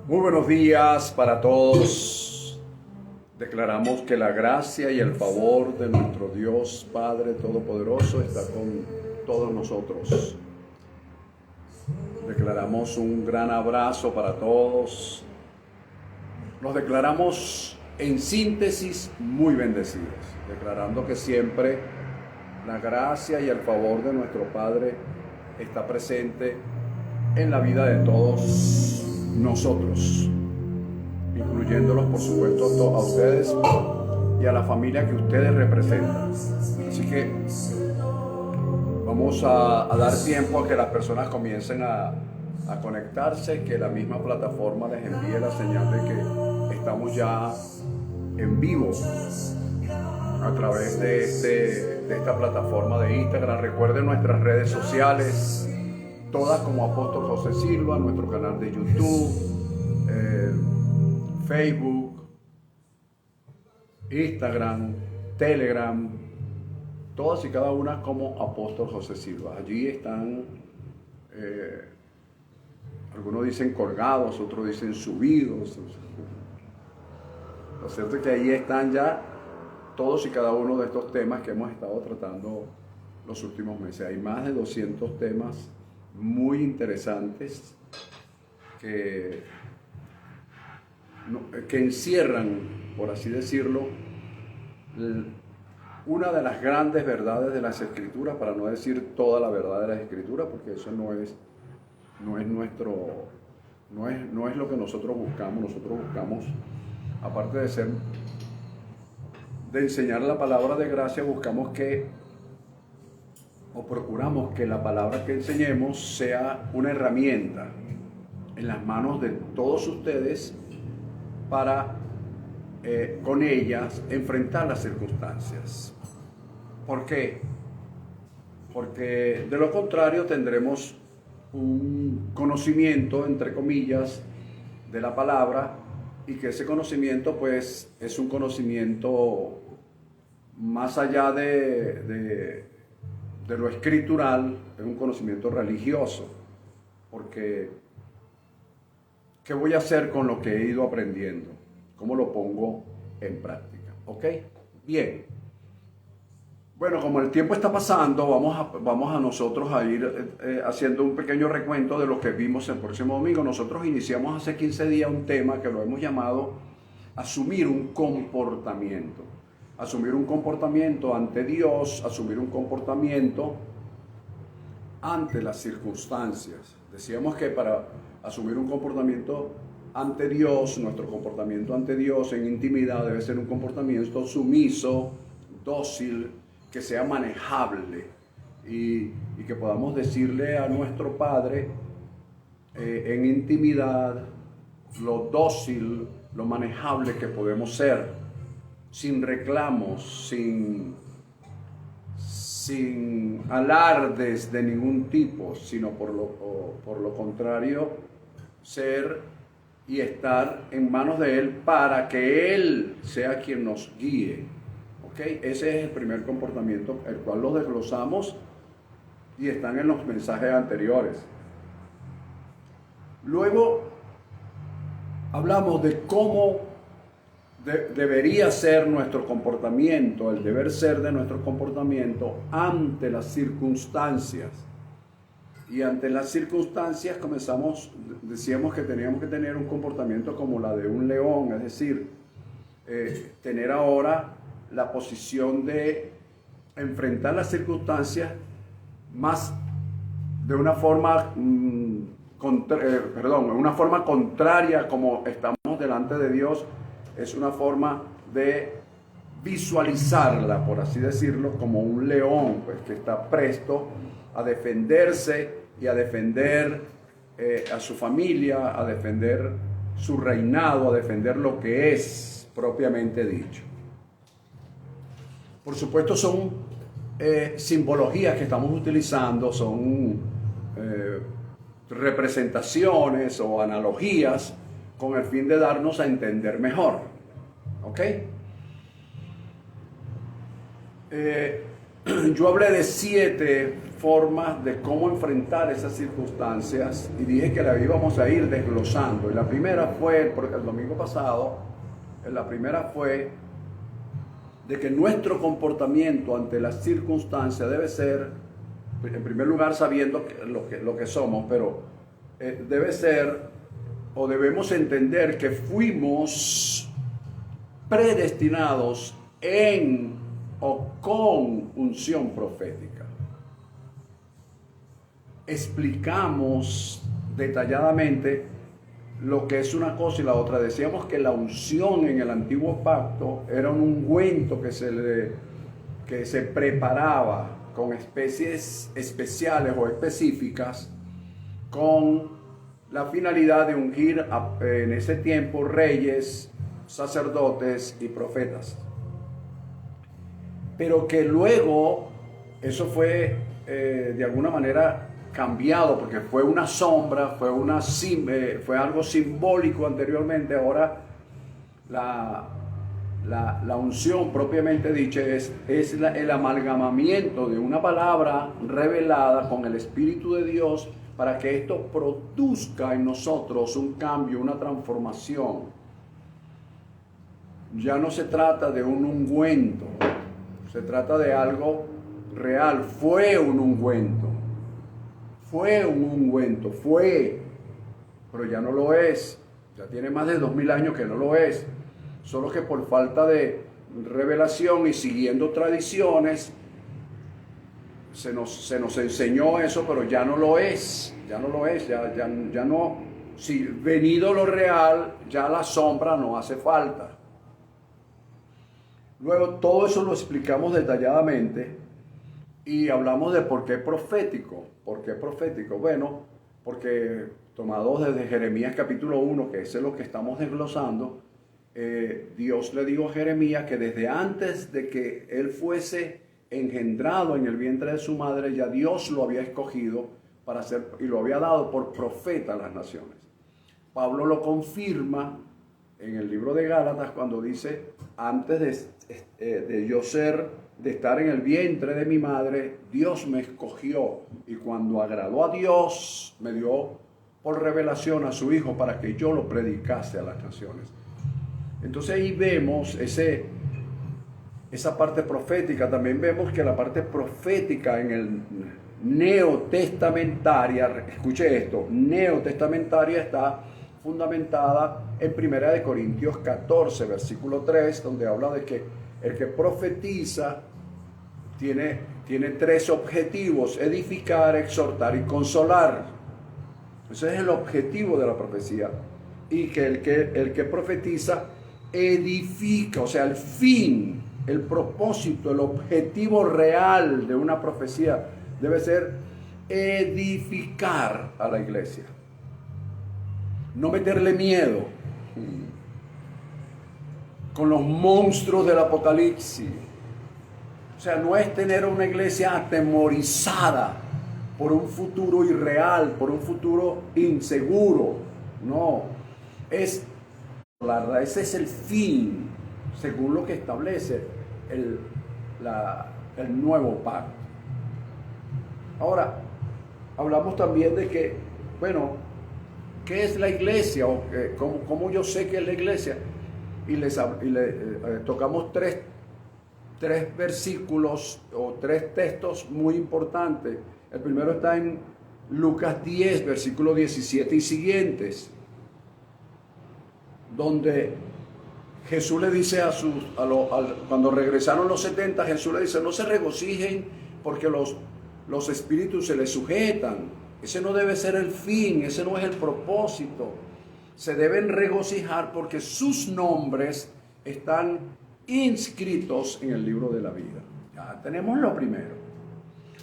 Muy buenos días para todos. Declaramos que la gracia y el favor de nuestro Dios Padre Todopoderoso está con todos nosotros. Declaramos un gran abrazo para todos. Nos declaramos en síntesis muy bendecidos, declarando que siempre la gracia y el favor de nuestro Padre está presente en la vida de todos nosotros, incluyéndolos por supuesto a ustedes y a la familia que ustedes representan. Así que vamos a dar tiempo a que las personas comiencen a conectarse, que la misma plataforma les envíe la señal de que estamos ya en vivo a través de esta plataforma de Instagram. Recuerden nuestras redes sociales, todas como Apóstol José Silva, nuestro canal de YouTube, Facebook, Instagram, Telegram, todas y cada una como Apóstol José Silva. Allí están, algunos dicen colgados, otros dicen subidos. Lo cierto es que ahí están ya todos y cada uno de estos temas que hemos estado tratando los últimos meses. Hay más de 200 temas muy interesantes que encierran, por así decirlo, una de las grandes verdades de las Escrituras, para no decir toda la verdad de las Escrituras, porque eso no es lo que nosotros buscamos. Nosotros buscamos, aparte de enseñar la palabra de gracia, buscamos procuramos que la palabra que enseñemos sea una herramienta en las manos de todos ustedes para con ellas enfrentar las circunstancias. ¿Por qué? Porque de lo contrario tendremos un conocimiento, entre comillas, de la palabra, y que ese conocimiento pues es un conocimiento más allá de lo escritural, es un conocimiento religioso, porque ¿qué voy a hacer con lo que he ido aprendiendo? ¿Cómo lo pongo en práctica? ¿Ok? Bien. Bueno, como el tiempo está pasando, vamos a nosotros a ir haciendo un pequeño recuento de lo que vimos el próximo domingo. Nosotros iniciamos hace 15 días un tema que lo hemos llamado asumir un comportamiento. Asumir un comportamiento ante Dios, asumir un comportamiento ante las circunstancias. Decíamos que para asumir un comportamiento ante Dios, nuestro comportamiento ante Dios en intimidad debe ser un comportamiento sumiso, dócil, que sea manejable y que podamos decirle a nuestro Padre en intimidad lo dócil, lo manejable que podemos ser, sin reclamos, sin alardes de ningún tipo, sino por lo contrario, ser y estar en manos de Él para que Él sea quien nos guíe. ¿Okay? Ese es el primer comportamiento, el cual lo desglosamos y están en los mensajes anteriores. Luego hablamos de cómo debería ser nuestro comportamiento, el deber ser de nuestro comportamiento ante las circunstancias. Y ante las circunstancias decíamos que teníamos que tener un comportamiento como la de un león, es decir, tener ahora la posición de enfrentar las circunstancias más de una forma, una forma contraria, como estamos delante de Dios. Es una forma de visualizarla, por así decirlo, como un león, pues, que está presto a defenderse y a defender a su familia, a defender su reinado, a defender lo que es propiamente dicho. Por supuesto son simbologías que estamos utilizando, son representaciones o analogías con el fin de darnos a entender mejor. ¿Ok? yo hablé de 7 formas de cómo enfrentar esas circunstancias y dije que la íbamos a ir desglosando. Y la primera fue, porque el domingo pasado, la primera fue de que nuestro comportamiento ante las circunstancias debe ser, en primer lugar, sabiendo lo que somos, pero debe ser, o debemos entender que fuimos predestinados en o con unción profética. Explicamos detalladamente lo que es una cosa y la otra. Decíamos que la unción en el antiguo pacto era un ungüento que se preparaba con especies especiales o específicas con la finalidad de ungir en ese tiempo reyes, sacerdotes y profetas. Pero que luego eso fue de alguna manera cambiado, porque fue una sombra, fue algo simbólico anteriormente. Ahora la unción propiamente dicha es el amalgamamiento de una palabra revelada con el Espíritu de Dios para que esto produzca en nosotros un cambio, una transformación. Ya no se trata de un ungüento, se trata de algo real. Fue un ungüento, pero ya no lo es. Ya tiene más de 2000 años que no lo es. Solo que por falta de revelación y siguiendo tradiciones, se nos enseñó eso, pero ya no lo es. Ya no. Si venido lo real, ya la sombra no hace falta. Luego todo eso lo explicamos detalladamente y hablamos de por qué profético. ¿Por qué profético? Bueno, porque tomados desde Jeremías capítulo 1, que ese es lo que estamos desglosando, Dios le dijo a Jeremías que desde antes de que él fuese engendrado en el vientre de su madre, ya Dios lo había escogido para ser, y lo había dado por profeta a las naciones. Pablo lo confirma en el libro de Gálatas cuando dice: antes de estar en el vientre de mi madre, Dios me escogió, y cuando agradó a Dios, me dio por revelación a su Hijo para que yo lo predicase a las naciones. Entonces ahí vemos esa parte profética. También vemos que la parte profética en el neotestamentaria, escuche esto, neotestamentaria está fundamentada en 1 Corintios 14, versículo 3, donde habla de que el que profetiza tiene 3 objetivos: edificar, exhortar y consolar. Ese es el objetivo de la profecía. Y que el que profetiza edifica, o sea, el fin, el propósito, el objetivo real de una profecía debe ser edificar a la iglesia. No meterle miedo con los monstruos del Apocalipsis. O sea, no es tener una iglesia atemorizada por un futuro irreal, por un futuro inseguro. No, ese es el fin, según lo que establece el nuevo pacto. Ahora, hablamos también de que, bueno, ¿qué es la iglesia? O ¿cómo yo sé qué es la iglesia? Y tocamos tres versículos o 3 textos muy importantes. El primero está en Lucas 10, versículo 17 y siguientes, donde Jesús le dice cuando regresaron los 70, Jesús le dice: no se regocijen porque los espíritus se les sujetan. Ese no debe ser el fin, ese no es el propósito. Se deben regocijar porque sus nombres están inscritos en el libro de la vida. Ya tenemos lo primero.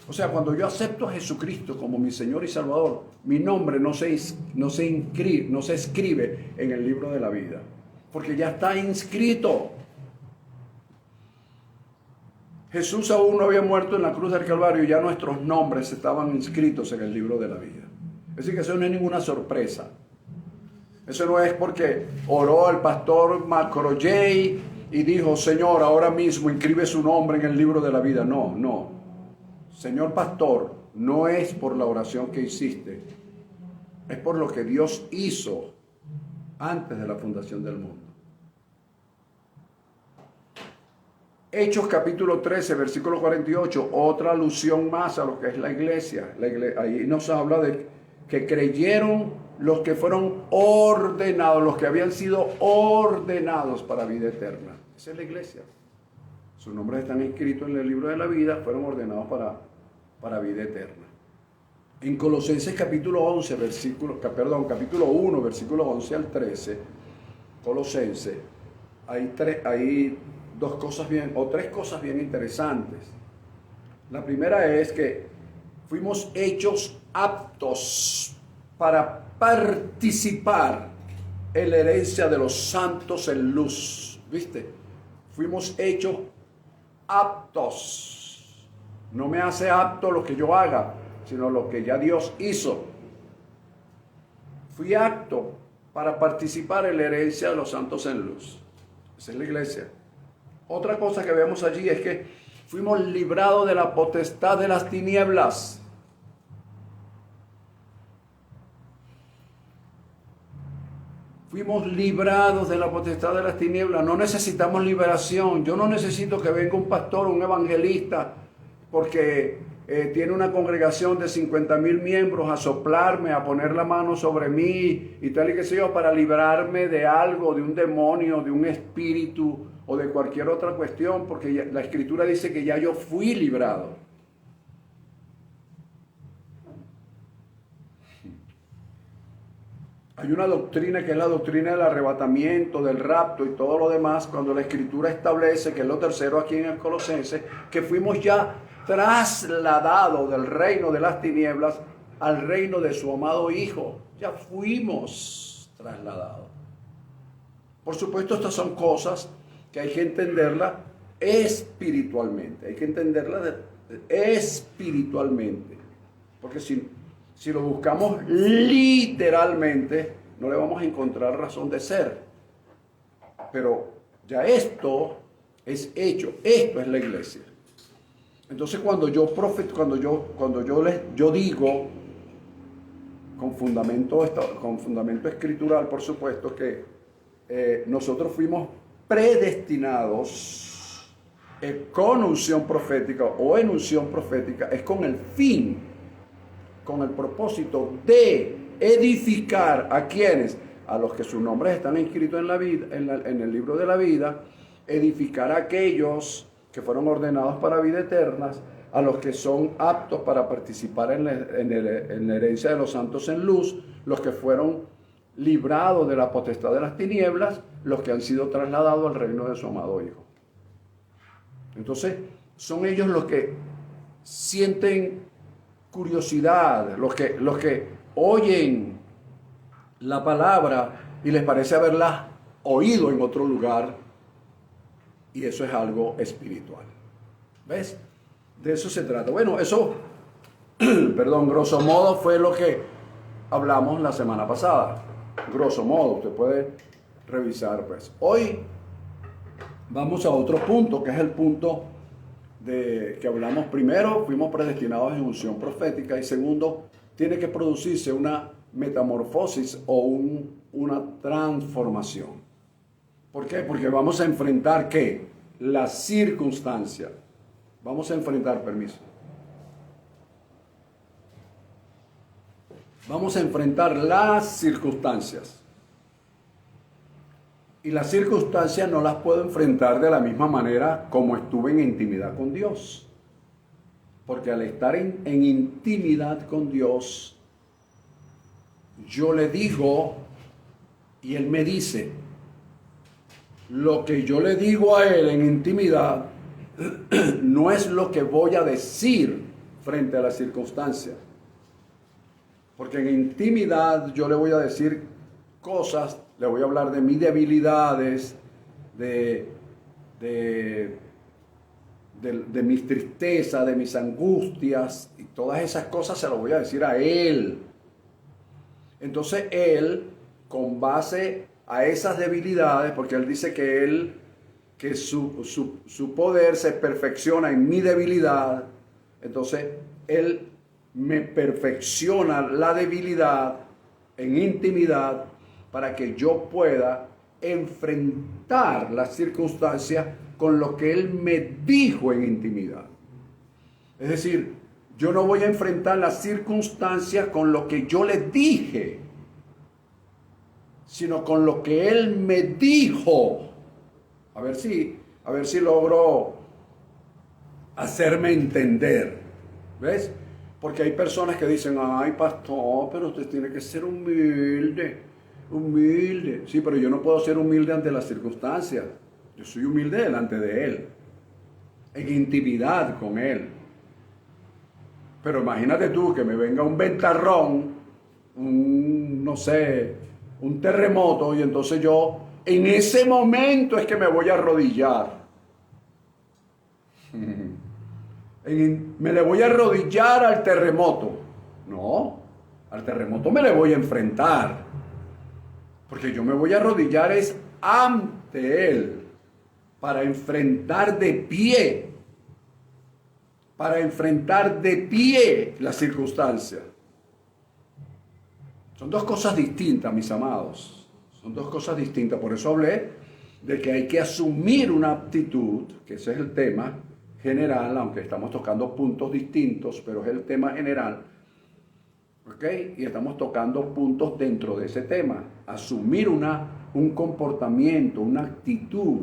O sea, cuando yo acepto a Jesucristo como mi Señor y Salvador, mi nombre no se escribe en el libro de la vida, porque ya está inscrito. Jesús aún no había muerto en la cruz del Calvario y ya nuestros nombres estaban inscritos en el libro de la vida. Es decir, que eso no es ninguna sorpresa. Eso no es porque oró el pastor Macroyey y dijo, Señor, ahora mismo inscribe su nombre en el libro de la vida. No, no. Señor pastor, no es por la oración que hiciste, es por lo que Dios hizo antes de la fundación del mundo. Hechos capítulo 13, versículo 48, otra alusión más a lo que es la iglesia. Ahí nos habla de que creyeron los que fueron ordenados, los que habían sido ordenados para vida eterna. Esa es la iglesia. Sus nombres están escritos en el libro de la vida, fueron ordenados para vida eterna. En Colosenses capítulo 11, capítulo 1, versículo 11 al 13, Colosenses, hay tres cosas bien interesantes. La primera es que fuimos hechos aptos para participar en la herencia de los santos en luz. ¿Viste? Fuimos hechos aptos. No me hace apto lo que yo haga, sino lo que ya Dios hizo. Fui apto para participar en la herencia de los santos en luz. Esa es la iglesia. Otra cosa que vemos allí es que fuimos librados de la potestad de las tinieblas. Fuimos librados de la potestad de las tinieblas. No necesitamos liberación. Yo no necesito que venga un pastor, un evangelista, porque tiene una congregación de 50,000 miembros a soplarme, a poner la mano sobre mí y tal y que sé yo, para librarme de algo, de un demonio, de un espíritu o de cualquier otra cuestión, porque la Escritura dice que ya yo fui librado. Hay una doctrina que es la doctrina del arrebatamiento, del rapto y todo lo demás, cuando la Escritura establece, que es lo tercero aquí en el Colosenses, que fuimos ya trasladados del reino de las tinieblas al reino de su amado Hijo. Ya fuimos trasladados. Por supuesto, estas son cosas que hay que entenderla espiritualmente. Hay que entenderla espiritualmente. Porque si lo buscamos literalmente, no le vamos a encontrar razón de ser. Pero ya esto es hecho. Esto es la iglesia. Entonces cuando yo digo con fundamento escritural, por supuesto, que nosotros fuimos predestinados con unción profética o en unción profética, es con el fin, con el propósito de edificar a quienes, a los que sus nombres están inscritos en la vida, en el libro de la vida, edificar a aquellos que fueron ordenados para vida eterna, a los que son aptos para participar en la herencia de los santos en luz, los que fueron librados de la potestad de las tinieblas, los que han sido trasladados al reino de su amado Hijo. Entonces, son ellos los que sienten curiosidad, los que oyen la palabra y les parece haberla oído en otro lugar, y eso es algo espiritual. ¿Ves? De eso se trata. Bueno, eso, grosso modo fue lo que hablamos la semana pasada. Grosso modo, usted puede revisar, pues. Hoy vamos a otro punto, que es el punto de que hablamos. Primero, fuimos predestinados en unción profética, y segundo, tiene que producirse una metamorfosis o una transformación. ¿Por qué? Porque vamos a enfrentar, ¿qué? La circunstancia. Vamos a enfrentar, Vamos a enfrentar las circunstancias. Y las circunstancias no las puedo enfrentar de la misma manera como estuve en intimidad con Dios. Porque al estar en intimidad con Dios, yo le digo y Él me dice. Lo que yo le digo a Él en intimidad no es lo que voy a decir frente a las circunstancias. Porque en intimidad yo le voy a decir cosas, le voy a hablar de mis debilidades, de mis tristezas, de mis angustias, y todas esas cosas se las voy a decir a Él. Entonces Él, con base a esas debilidades, porque Él dice que Él que su poder se perfecciona en mi debilidad, entonces Él me perfecciona la debilidad en intimidad para que yo pueda enfrentar las circunstancias con lo que Él me dijo en intimidad. Es decir, yo no voy a enfrentar las circunstancias con lo que yo le dije, sino con lo que Él me dijo. A ver si logro hacerme entender. ¿Ves? Porque hay personas que dicen, ay, pastor, pero usted tiene que ser humilde. Humilde. Sí, pero yo no puedo ser humilde ante las circunstancias. Yo soy humilde delante de Él. En intimidad con Él. Pero imagínate tú que me venga un ventarrón, no sé, un terremoto, y entonces yo, en ese momento es que me voy a arrodillar. Me le voy a arrodillar al terremoto. No, al terremoto me le voy a enfrentar. Porque yo me voy a arrodillar es ante Él, para enfrentar de pie. Para enfrentar de pie la circunstancia. Son dos cosas distintas, mis amados. Son dos cosas distintas. Por eso hablé de que hay que asumir una actitud, que ese es el tema general, aunque estamos tocando puntos distintos, pero es el tema general. ¿Ok? Y estamos tocando puntos dentro de ese tema. Asumir un comportamiento, una actitud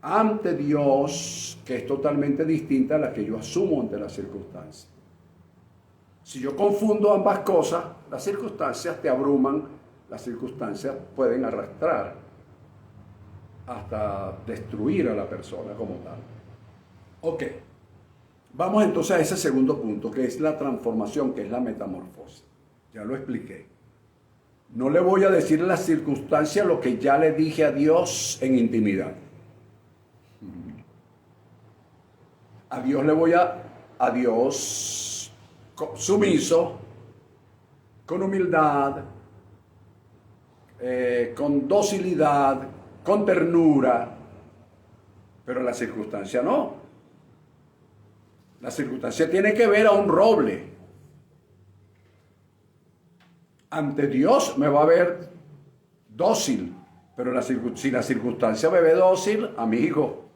ante Dios que es totalmente distinta a la que yo asumo ante las circunstancias. Si yo confundo ambas cosas, las circunstancias te abruman, las circunstancias pueden arrastrar hasta destruir a la persona como tal. Ok, vamos entonces a ese segundo punto, que es la transformación, que es la metamorfosis. Ya lo expliqué. No le voy a decir a las circunstancias lo que ya le dije a Dios en intimidad. A Dios sumiso, con humildad, con docilidad, con ternura, pero la circunstancia no. La circunstancia tiene que ver a un roble. Ante Dios me va a ver dócil, pero si la circunstancia me ve dócil, amigo,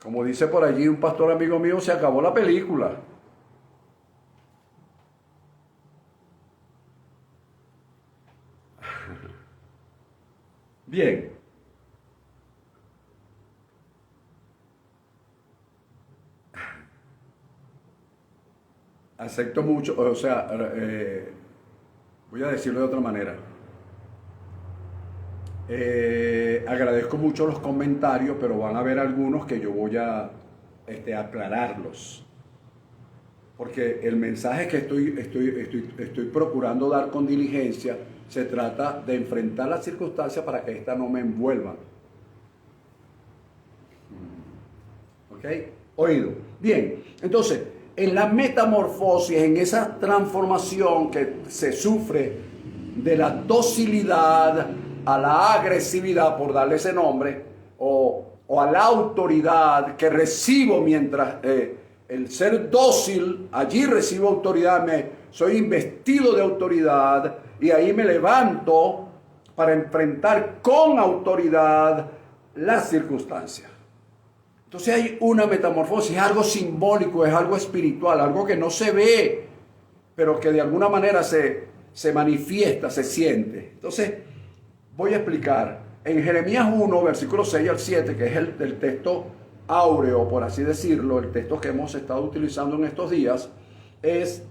como dice por allí un pastor amigo mío, se acabó la película. Bien. Acepto mucho, o sea, voy a decirlo de otra manera. Agradezco mucho los comentarios, pero van a haber algunos que yo voy a aclararlos. Porque el mensaje que estoy procurando dar con diligencia se trata de enfrentar las circunstancias para que éstas no me envuelvan. ¿Ok? Oído. Bien, entonces, en la metamorfosis, en esa transformación que se sufre de la docilidad a la agresividad, por darle ese nombre, o a la autoridad que recibo mientras el ser dócil, allí recibo autoridad, soy investido de autoridad y ahí me levanto para enfrentar con autoridad las circunstancias. Entonces hay una metamorfosis, es algo simbólico, es algo espiritual, algo que no se ve, pero que de alguna manera se manifiesta, se siente. Entonces, voy a explicar. En Jeremías 1, versículos 6 al 7, que es el texto áureo, por así decirlo, el texto que hemos estado utilizando en estos días, es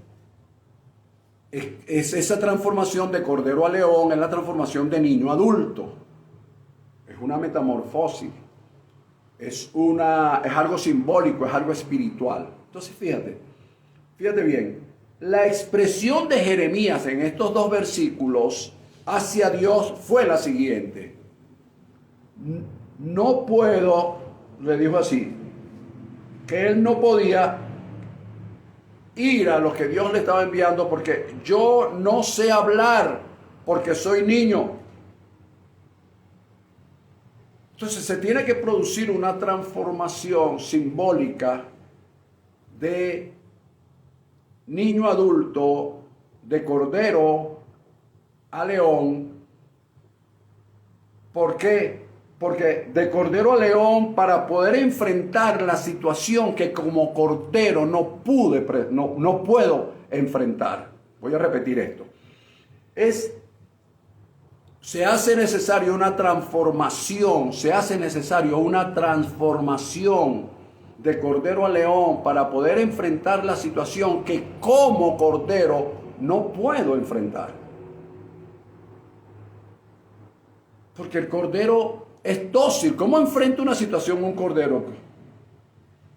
esa transformación de cordero a león, es la transformación de niño a adulto. Es una metamorfosis. Es algo simbólico, es algo espiritual. Entonces, fíjate bien, la expresión de Jeremías en estos dos versículos hacia Dios fue la siguiente. No puedo, le dijo así, que él no podía ir a lo que Dios le estaba enviando porque yo no sé hablar porque soy niño. Entonces se tiene que producir una transformación simbólica de niño a adulto, de cordero a león. ¿Por qué? Porque de cordero a león, para poder enfrentar la situación que como cordero no puedo enfrentar. Voy a repetir esto. Se hace necesario una transformación de cordero a león para poder enfrentar la situación que como cordero no puedo enfrentar. Porque el cordero es dócil. ¿Cómo enfrenta una situación un cordero?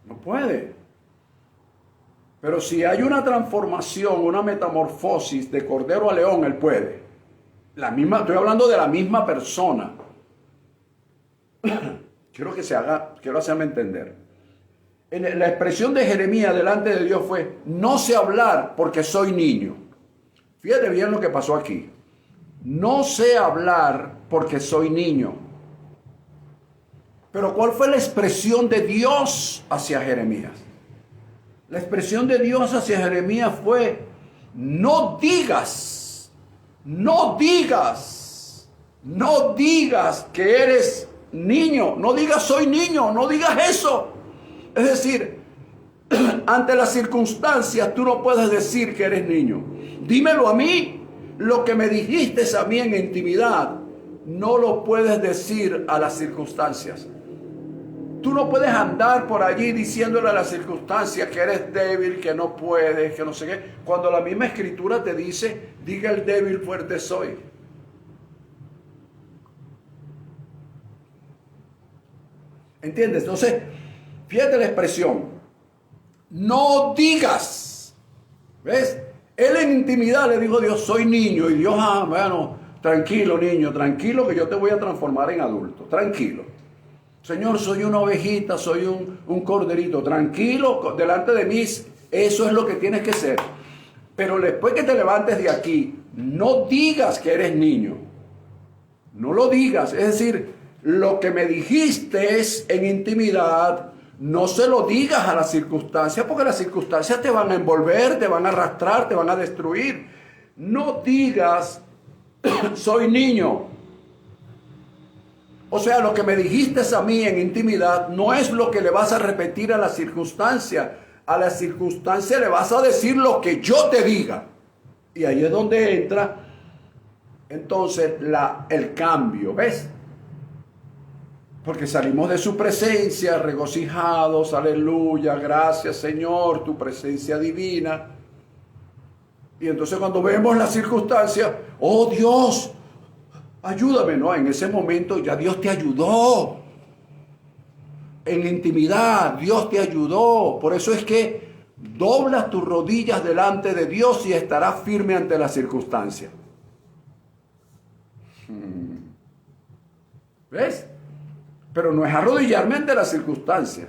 No puede. Pero si hay una transformación, una metamorfosis de cordero a león, él puede. Estoy hablando de la misma persona. Quiero hacerme entender. La expresión de Jeremías delante de Dios fue: no sé hablar porque soy niño. Fíjate bien lo que pasó aquí. No sé hablar porque soy niño. Pero ¿cuál fue la expresión de Dios hacia Jeremías? La expresión de Dios hacia Jeremías fue: no digas que eres niño, no digas soy niño, no digas eso. Es decir, ante las circunstancias tú no puedes decir que eres niño. Dímelo a mí. Lo que me dijiste a mí en intimidad, no lo puedes decir a las circunstancias. Tú no puedes andar por allí diciéndole a las circunstancias que eres débil, que no puedes, que no sé qué. Cuando la misma escritura te dice: diga el débil, fuerte soy. ¿Entiendes? Entonces, fíjate la expresión. No digas. ¿Ves? Él en intimidad le dijo a Dios: soy niño. Y Dios: bueno, tranquilo niño, tranquilo que yo te voy a transformar en adulto. Tranquilo. Señor, soy una ovejita, soy un corderito. Tranquilo, delante de mí, eso es lo que tienes que ser. Pero después que te levantes de aquí, no digas que eres niño. No lo digas. Es decir, lo que me dijiste en intimidad, no se lo digas a las circunstancias, porque las circunstancias te van a envolver, te van a arrastrar, te van a destruir. No digas soy niño. O sea, lo que me dijiste a mí en intimidad no es lo que le vas a repetir a la circunstancia. A la circunstancia le vas a decir lo que yo te diga. Y ahí es donde entra entonces el cambio, ¿ves? Porque salimos de su presencia regocijados, aleluya, gracias Señor, tu presencia divina. Y entonces cuando vemos la circunstancia, oh Dios, ayúdame, ¿no? En ese momento ya Dios te ayudó. En la intimidad, Dios te ayudó. Por eso es que doblas tus rodillas delante de Dios y estarás firme ante la circunstancia. ¿Ves? Pero no es arrodillarme ante la circunstancia.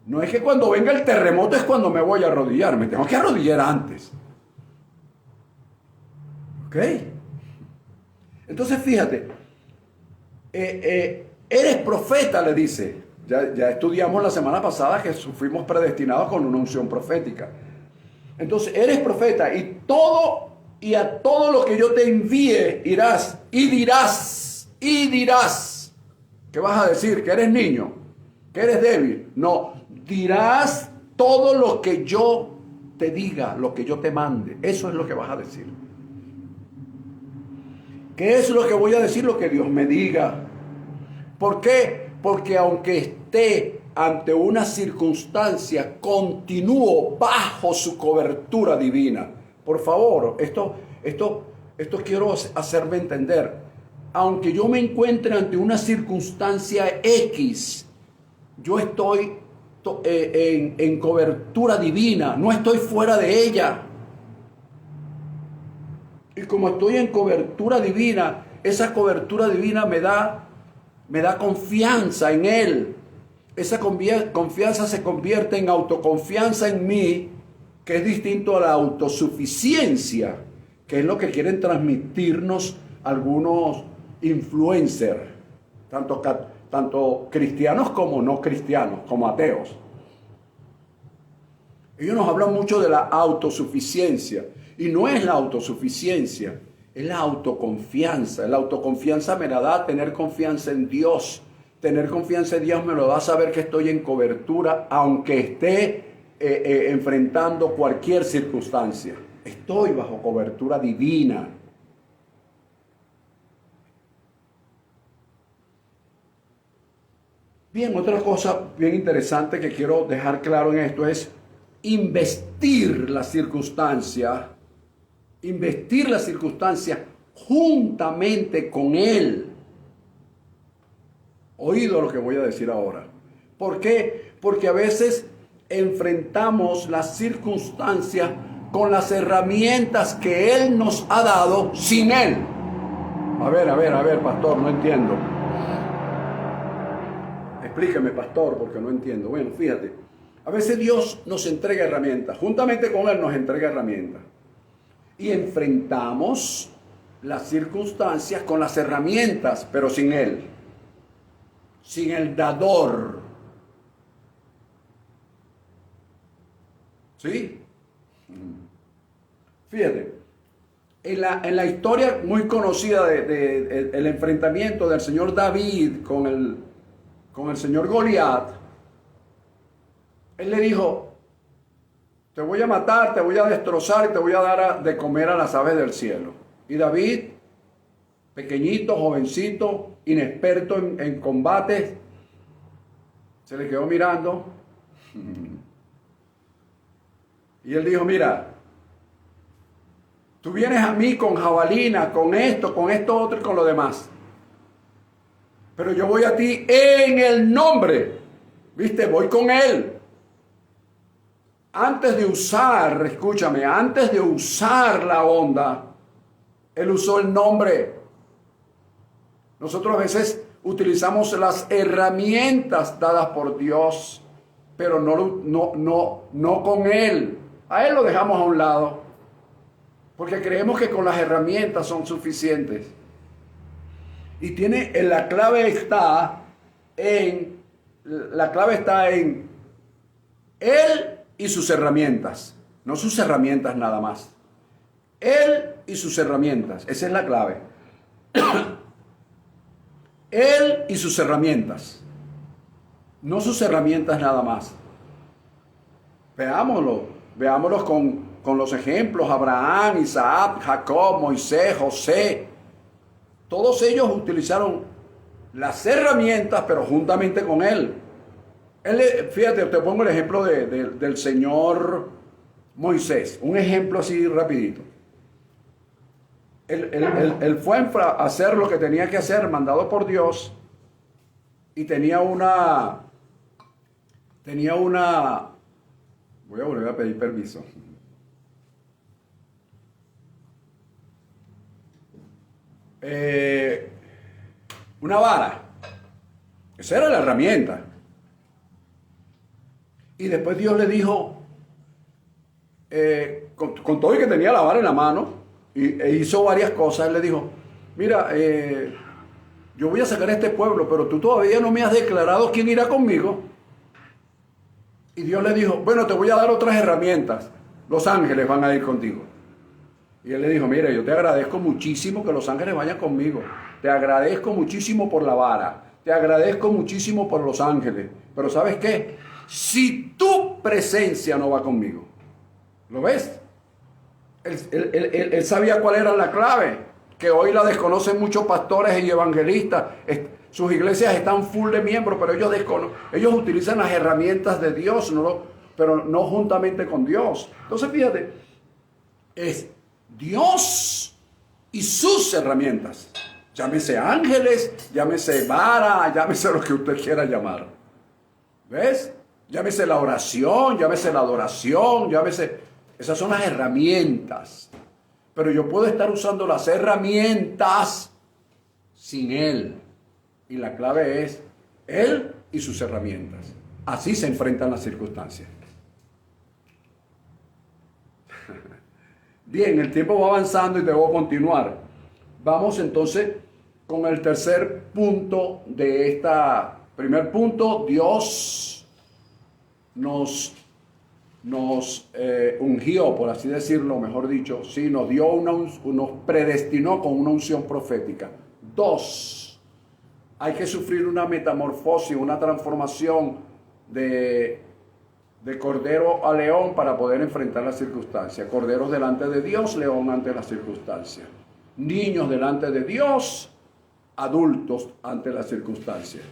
No es que cuando venga el terremoto es cuando me voy a arrodillar. Me tengo que arrodillar antes. ¿Ok? Entonces fíjate, eres profeta, le dice. Ya estudiamos la semana pasada que fuimos predestinados con una unción profética. Entonces eres profeta y a todo lo que yo te envíe irás y dirás. ¿Qué vas a decir? ¿Que eres niño? ¿Que eres débil? No, dirás todo lo que yo te diga, lo que yo te mande. Eso es lo que vas a decir. ¿Qué es lo que voy a decir? Lo que Dios me diga. ¿Por qué? Porque aunque esté ante una circunstancia, continúo bajo su cobertura divina. Por favor, esto quiero hacerme entender. Aunque yo me encuentre ante una circunstancia X, yo estoy en cobertura divina, no estoy fuera de ella. Y como estoy en cobertura divina, esa cobertura divina me da confianza en Él. Esa confianza se convierte en autoconfianza en mí, que es distinto a la autosuficiencia, que es lo que quieren transmitirnos algunos influencers. tanto cristianos como no cristianos, como ateos. Ellos nos hablan mucho de la autosuficiencia, y no es la autosuficiencia, es la autoconfianza. La autoconfianza me la da tener confianza en Dios. Tener confianza en Dios me lo da saber que estoy en cobertura, aunque esté enfrentando cualquier circunstancia. Estoy bajo cobertura divina. Bien, otra cosa bien interesante que quiero dejar claro en esto es investir la circunstancia juntamente con Él. Oído lo que voy a decir ahora. ¿Por qué? Porque a veces enfrentamos las circunstancias con las herramientas que Él nos ha dado sin Él. A ver, pastor, no entiendo. Explíqueme, pastor, porque no entiendo. Bueno, fíjate, a veces Dios nos entrega herramientas, juntamente con Él nos entrega herramientas. Y enfrentamos las circunstancias con las herramientas, pero sin Él, sin el dador. ¿Sí? Fíjate, en la historia muy conocida el enfrentamiento del señor David con el señor Goliat, él le dijo: te voy a matar, te voy a destrozar y te voy a dar de comer a las aves del cielo. Y David, pequeñito, jovencito, inexperto en combate, se le quedó mirando. Y él dijo: mira, tú vienes a mí con jabalina, con esto otro y con lo demás. Pero yo voy a ti en el nombre. ¿Viste? Voy con Él. Antes de usar la onda, Él usó el nombre. Nosotros a veces utilizamos las herramientas dadas por Dios, pero no con Él. A Él lo dejamos a un lado, porque creemos que con las herramientas son suficientes. Y la clave está en Él y sus herramientas, no sus herramientas nada más. Él y sus herramientas, esa es la clave. Él y sus herramientas, no sus herramientas nada más. Veámoslo con los ejemplos: Abraham, Isaac, Jacob, Moisés, José. Todos ellos utilizaron las herramientas, pero juntamente con Él. Fíjate, te pongo el ejemplo del señor Moisés. Un ejemplo así rapidito. Él fue a hacer lo que tenía que hacer, mandado por Dios, y tenía una... Voy a volver a pedir permiso. Una vara. Esa era la herramienta. Y después Dios le dijo, con todo y que tenía la vara en la mano, e hizo varias cosas, Él le dijo: mira, yo voy a sacar a este pueblo, pero tú todavía no me has declarado quién irá conmigo. Y Dios le dijo: bueno, te voy a dar otras herramientas. Los ángeles van a ir contigo. Y Él le dijo: mira, yo te agradezco muchísimo que los ángeles vayan conmigo. Te agradezco muchísimo por la vara. Te agradezco muchísimo por los ángeles. Pero ¿sabes qué? Si tu presencia no va conmigo. ¿Lo ves? Él sabía cuál era la clave, que hoy la desconocen muchos pastores y evangelistas. Sus iglesias están full de miembros, pero ellos utilizan las herramientas de Dios, pero no juntamente con Dios. Entonces fíjate, es Dios y sus herramientas. Llámese ángeles, llámese vara, llámese lo que usted quiera llamar. ¿Ves? Llámese la oración, llámese la adoración, esas son las herramientas. Pero yo puedo estar usando las herramientas sin Él. Y la clave es Él y sus herramientas. Así se enfrentan las circunstancias. Bien, el tiempo va avanzando y debo continuar. Vamos entonces con el tercer punto de esta. Primer punto, Dios nos ungió, por así decirlo, mejor dicho, sí, nos predestinó con una unción profética. 2, hay que sufrir una metamorfosis, una transformación de cordero a león para poder enfrentar las circunstancias. Corderos delante de Dios, león ante las circunstancias. Niños delante de Dios, adultos ante las circunstancias.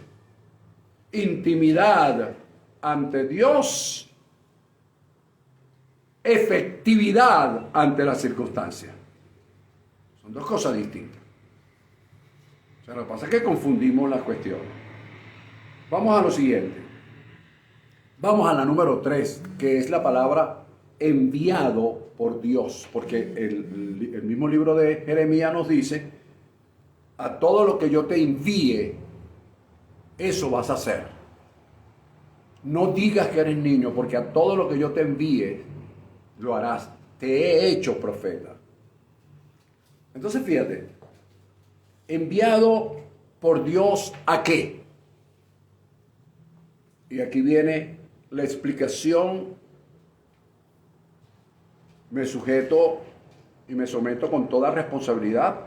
Intimidad ante Dios, efectividad ante las circunstancias. Son dos cosas distintas. O sea, lo que pasa es que confundimos las cuestiones. Vamos a lo siguiente. Vamos a la número 3, que es la palabra enviado por Dios, porque el mismo libro de Jeremías nos dice, a todo lo que yo te envíe, eso vas a hacer. No digas que eres niño, porque a todo lo que yo te envíe, lo harás. Te he hecho profeta. Entonces fíjate, enviado por Dios ¿a qué? Y aquí viene la explicación. Me sujeto y me someto con toda responsabilidad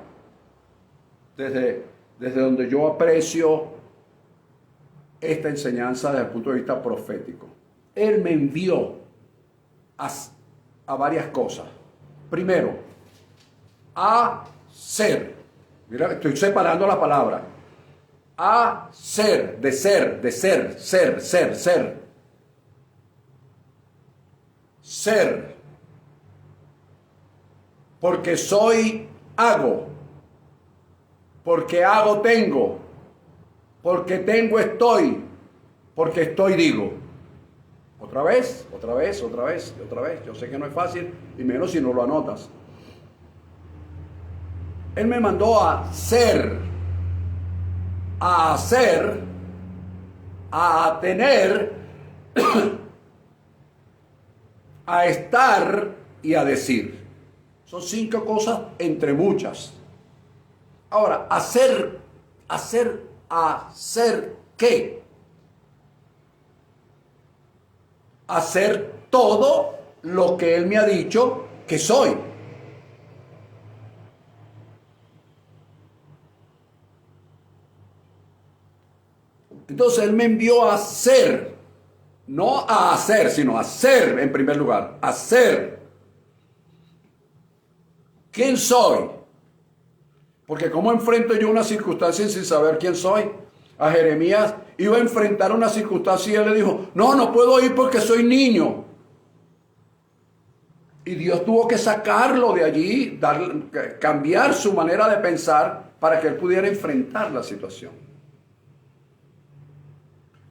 desde donde yo aprecio esta enseñanza desde el punto de vista profético. Él me envió a varias cosas. Primero, a ser. Mira, estoy separando la palabra. A ser, de ser, ser. Ser. Porque soy, hago. Porque hago, tengo. Porque tengo, estoy. Porque estoy, digo. Otra vez. Yo sé que no es fácil, y menos si no lo anotas. Él me mandó a ser, a hacer, a tener, a estar y a decir. Son 5 cosas entre muchas. Ahora, hacer ¿qué? Hacer todo lo que Él me ha dicho que soy. Entonces Él me envió a hacer, no a hacer, sino a hacer en primer lugar, hacer. ¿Quién soy? Porque ¿cómo enfrento yo una circunstancia sin saber quién soy? A Jeremías iba a enfrentar una circunstancia y él le dijo, no puedo ir porque soy niño. Y Dios tuvo que sacarlo de allí, cambiar su manera de pensar para que él pudiera enfrentar la situación.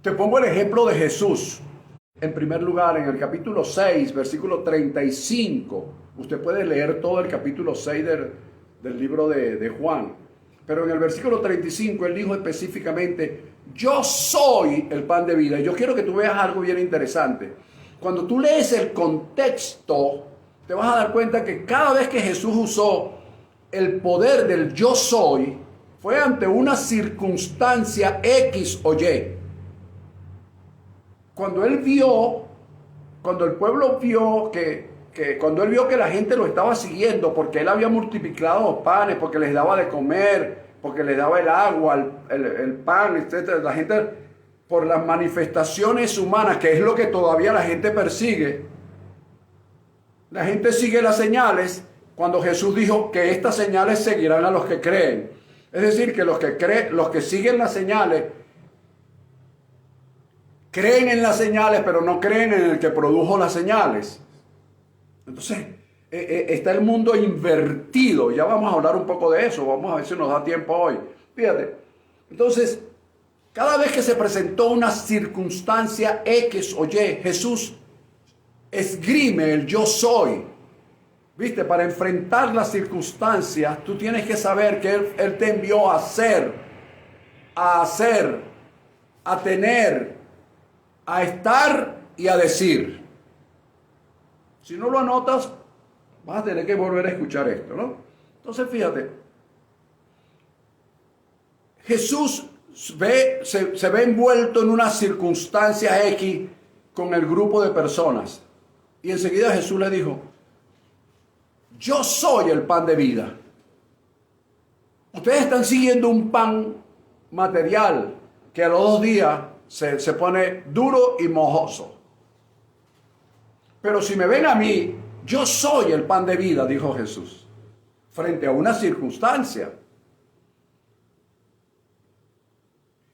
Te pongo el ejemplo de Jesús. En primer lugar, en el capítulo 6, versículo 35, usted puede leer todo el capítulo 6 del libro de Juan. Pero en el versículo 35 él dijo específicamente, yo soy el pan de vida. Y yo quiero que tú veas algo bien interesante. Cuando tú lees el contexto, te vas a dar cuenta que cada vez que Jesús usó el poder del yo soy, fue ante una circunstancia X o Y. Cuando el pueblo vio cuando él vio que la gente lo estaba siguiendo, porque él había multiplicado los panes, porque les daba de comer, porque les daba el agua, el pan, etc. La gente, por las manifestaciones humanas, que es lo que todavía la gente persigue, la gente sigue las señales. Cuando Jesús dijo que estas señales seguirán a los que creen. Es decir, que los que siguen las señales, creen en las señales, pero no creen en el que produjo las señales. Entonces, está el mundo invertido. Ya vamos a hablar un poco de eso. Vamos a ver si nos da tiempo hoy. Fíjate. Entonces, cada vez que se presentó una circunstancia X o Y, Jesús esgrime el yo soy. ¿Viste? Para enfrentar las circunstancias, tú tienes que saber que Él te envió a hacer, a tener, a estar y a decir. Si no lo anotas, vas a tener que volver a escuchar esto, ¿no? Entonces, fíjate. Jesús se ve envuelto en una circunstancia X con el grupo de personas. Y enseguida Jesús le dijo, yo soy el pan de vida. Ustedes están siguiendo un pan material que a los 2 días se pone duro y mojoso. Pero si me ven a mí, yo soy el pan de vida, dijo Jesús, frente a una circunstancia.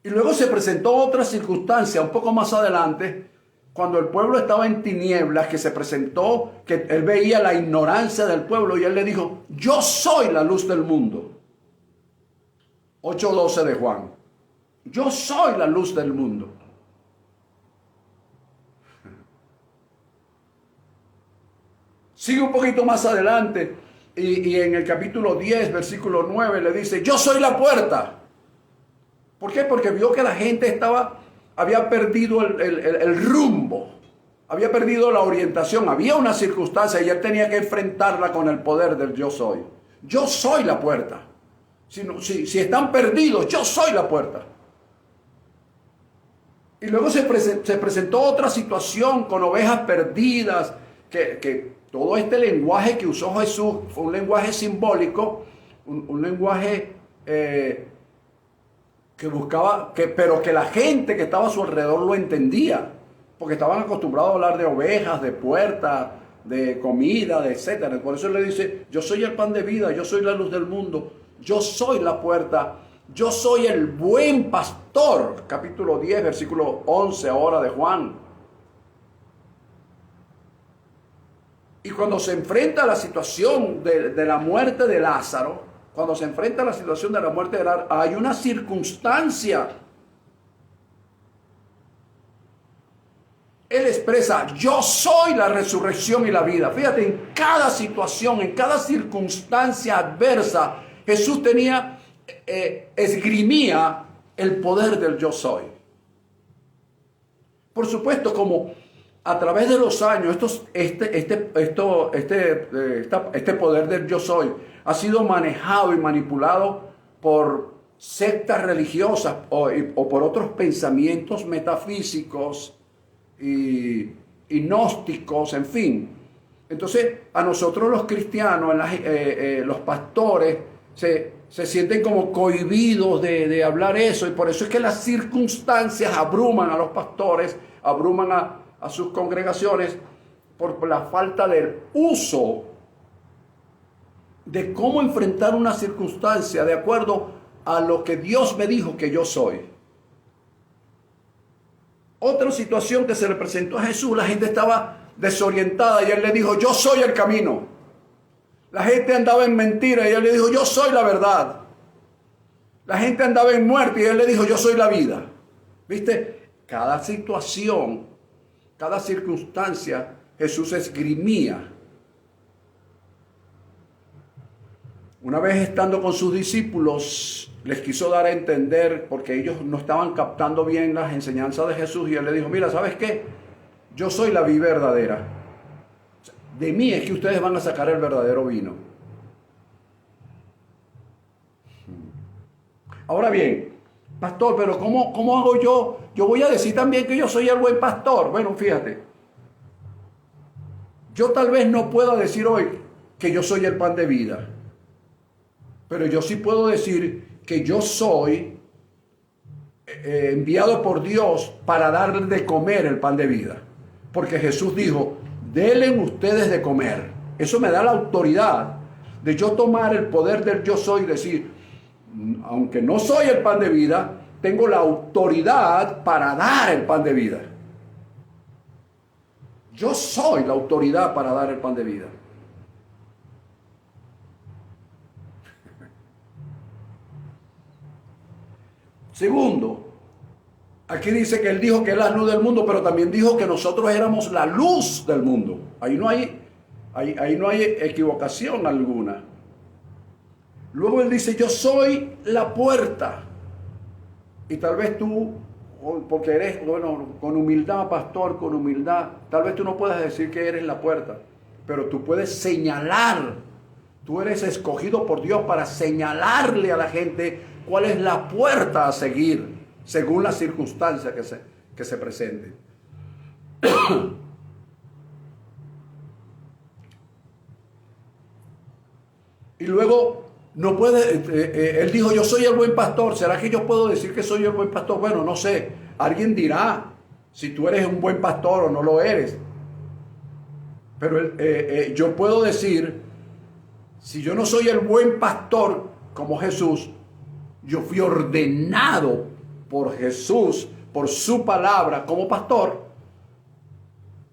Y luego se presentó otra circunstancia un poco más adelante, cuando el pueblo estaba en tinieblas, que se presentó, que él veía la ignorancia del pueblo y él le dijo, yo soy la luz del mundo. 8:12 de Juan. Yo soy la luz del mundo. Sigue un poquito más adelante y en el capítulo 10, versículo 9, le dice, yo soy la puerta. ¿Por qué? Porque vio que la gente había perdido el rumbo, había perdido la orientación, había una circunstancia y él tenía que enfrentarla con el poder del yo soy. Yo soy la puerta. Si están perdidos, yo soy la puerta. Y luego se presentó otra situación con ovejas perdidas, que todo este lenguaje que usó Jesús fue un lenguaje simbólico, un lenguaje que buscaba, pero que la gente que estaba a su alrededor lo entendía, porque estaban acostumbrados a hablar de ovejas, de puertas, de comida, de etcétera. Por eso le dice, yo soy el pan de vida, yo soy la luz del mundo, yo soy la puerta, yo soy el buen pastor. Capítulo 10, versículo 11 ahora de Juan. Y cuando se enfrenta a la situación de la muerte de Lázaro, cuando se enfrenta a la situación de la muerte de Lázaro, hay una circunstancia. Él expresa, yo soy la resurrección y la vida. Fíjate, en cada situación, en cada circunstancia adversa, Jesús esgrimía el poder del yo soy. Por supuesto, como a través de los años, este poder del yo soy ha sido manejado y manipulado por sectas religiosas o por otros pensamientos metafísicos y gnósticos, en fin. Entonces, a nosotros los cristianos, los pastores, se sienten como cohibidos de hablar eso, y por eso es que las circunstancias abruman a los pastores, abruman a sus congregaciones por la falta del uso de cómo enfrentar una circunstancia de acuerdo a lo que Dios me dijo que yo soy. Otra situación que se le presentó a Jesús, la gente estaba desorientada y él le dijo, yo soy el camino. La gente andaba en mentira y él le dijo, yo soy la verdad. La gente andaba en muerte y él le dijo, yo soy la vida. ¿Viste? Cada situación, cada circunstancia, Jesús esgrimía. Una vez estando con sus discípulos, les quiso dar a entender, porque ellos no estaban captando bien las enseñanzas de Jesús, y él le dijo, mira, ¿sabes qué? Yo soy la vid verdadera. De mí es que ustedes van a sacar el verdadero vino. Ahora bien, pastor, pero ¿cómo hago yo? Yo voy a decir también que yo soy el buen pastor. Bueno, fíjate, yo tal vez no pueda decir hoy que yo soy el pan de vida, pero yo sí puedo decir que yo soy enviado por Dios para darles de comer el pan de vida. Porque Jesús dijo, denle ustedes de comer. Eso me da la autoridad de yo tomar el poder del yo soy y decir, aunque no soy el pan de vida, tengo la autoridad para dar el pan de vida. Yo soy la autoridad para dar el pan de vida. Segundo, aquí dice que él dijo que es la luz del mundo, pero también dijo que nosotros éramos la luz del mundo. Ahí no hay equivocación alguna. Luego él dice, yo soy la puerta. Y tal vez tú, porque eres, bueno, con humildad, pastor, con humildad, tal vez tú no puedas decir que eres la puerta, pero tú puedes señalar Tú eres escogido por Dios para señalarle a la gente cuál es la puerta a seguir, según las circunstancias que se presenten. Y luego, no puede, él dijo, yo soy el buen pastor. ¿Será que yo puedo decir que soy el buen pastor? Bueno, no sé. Alguien dirá si tú eres un buen pastor o no lo eres. Pero yo puedo decir, si yo no soy el buen pastor como Jesús, yo fui ordenado por Jesús, por su palabra como pastor.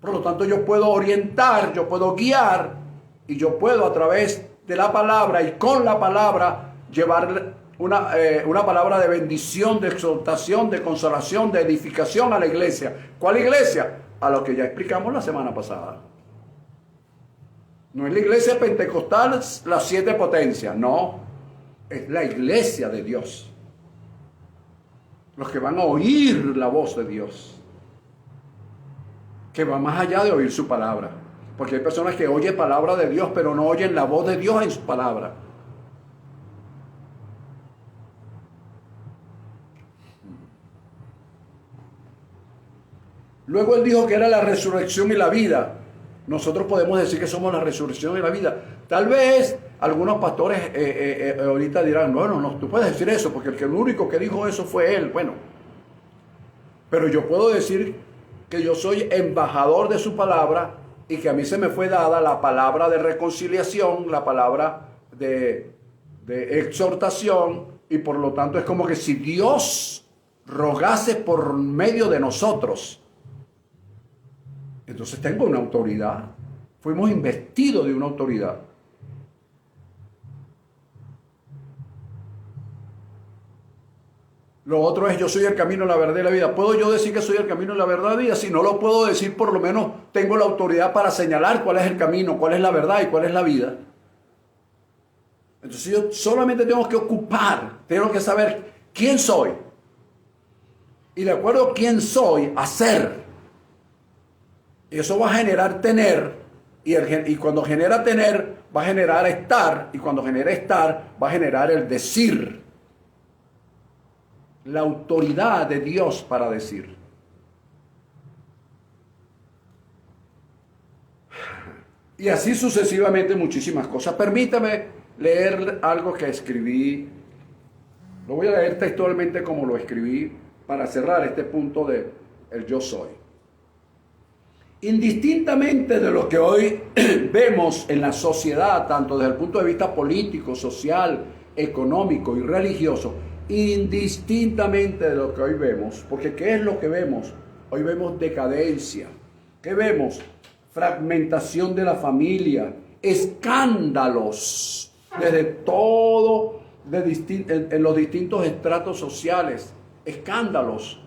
Por lo tanto, yo puedo orientar, yo puedo guiar y yo puedo a través de la palabra y con la palabra llevar una palabra de bendición, de exhortación, de consolación, de edificación a la iglesia. ¿Cuál iglesia? A lo que ya explicamos la semana pasada. No es la iglesia pentecostal, las 7 potencias, no. Es la iglesia de Dios. Los que van a oír la voz de Dios. Que va más allá de oír su palabra. Porque hay personas que oyen palabra de Dios, pero no oyen la voz de Dios en su palabra. Luego él dijo que era la resurrección y la vida. Nosotros podemos decir que somos la resurrección y la vida. Tal vez algunos pastores ahorita dirán, bueno, no, tú puedes decir eso, porque el único que dijo eso fue él. Bueno, pero yo puedo decir que yo soy embajador de su palabra y que a mí se me fue dada la palabra de reconciliación, la palabra de exhortación, y por lo tanto es como que si Dios rogase por medio de nosotros, entonces tengo una autoridad. Fuimos investidos de una autoridad. Lo otro es, yo soy el camino, la verdad y la vida. ¿Puedo yo decir que soy el camino, la verdad y la vida? Si no lo puedo decir, por lo menos tengo la autoridad para señalar cuál es el camino, cuál es la verdad y cuál es la vida. Entonces yo solamente tengo que tengo que saber quién soy. Y de acuerdo a quién soy, hacer. Y eso va a generar tener. Y cuando genera tener, va a generar estar. Y cuando genera estar, va a generar el decir. La autoridad de Dios para decir. Y así sucesivamente muchísimas cosas. Permítame leer algo que escribí. Lo voy a leer textualmente como lo escribí para cerrar este punto de el yo soy. Indistintamente de lo que hoy vemos en la sociedad, tanto desde el punto de vista político, social, económico y religioso, indistintamente de lo que hoy vemos, porque ¿qué es lo que vemos? Hoy vemos decadencia. ¿Qué vemos? Fragmentación de la familia, escándalos desde todo, en los distintos estratos sociales, escándalos.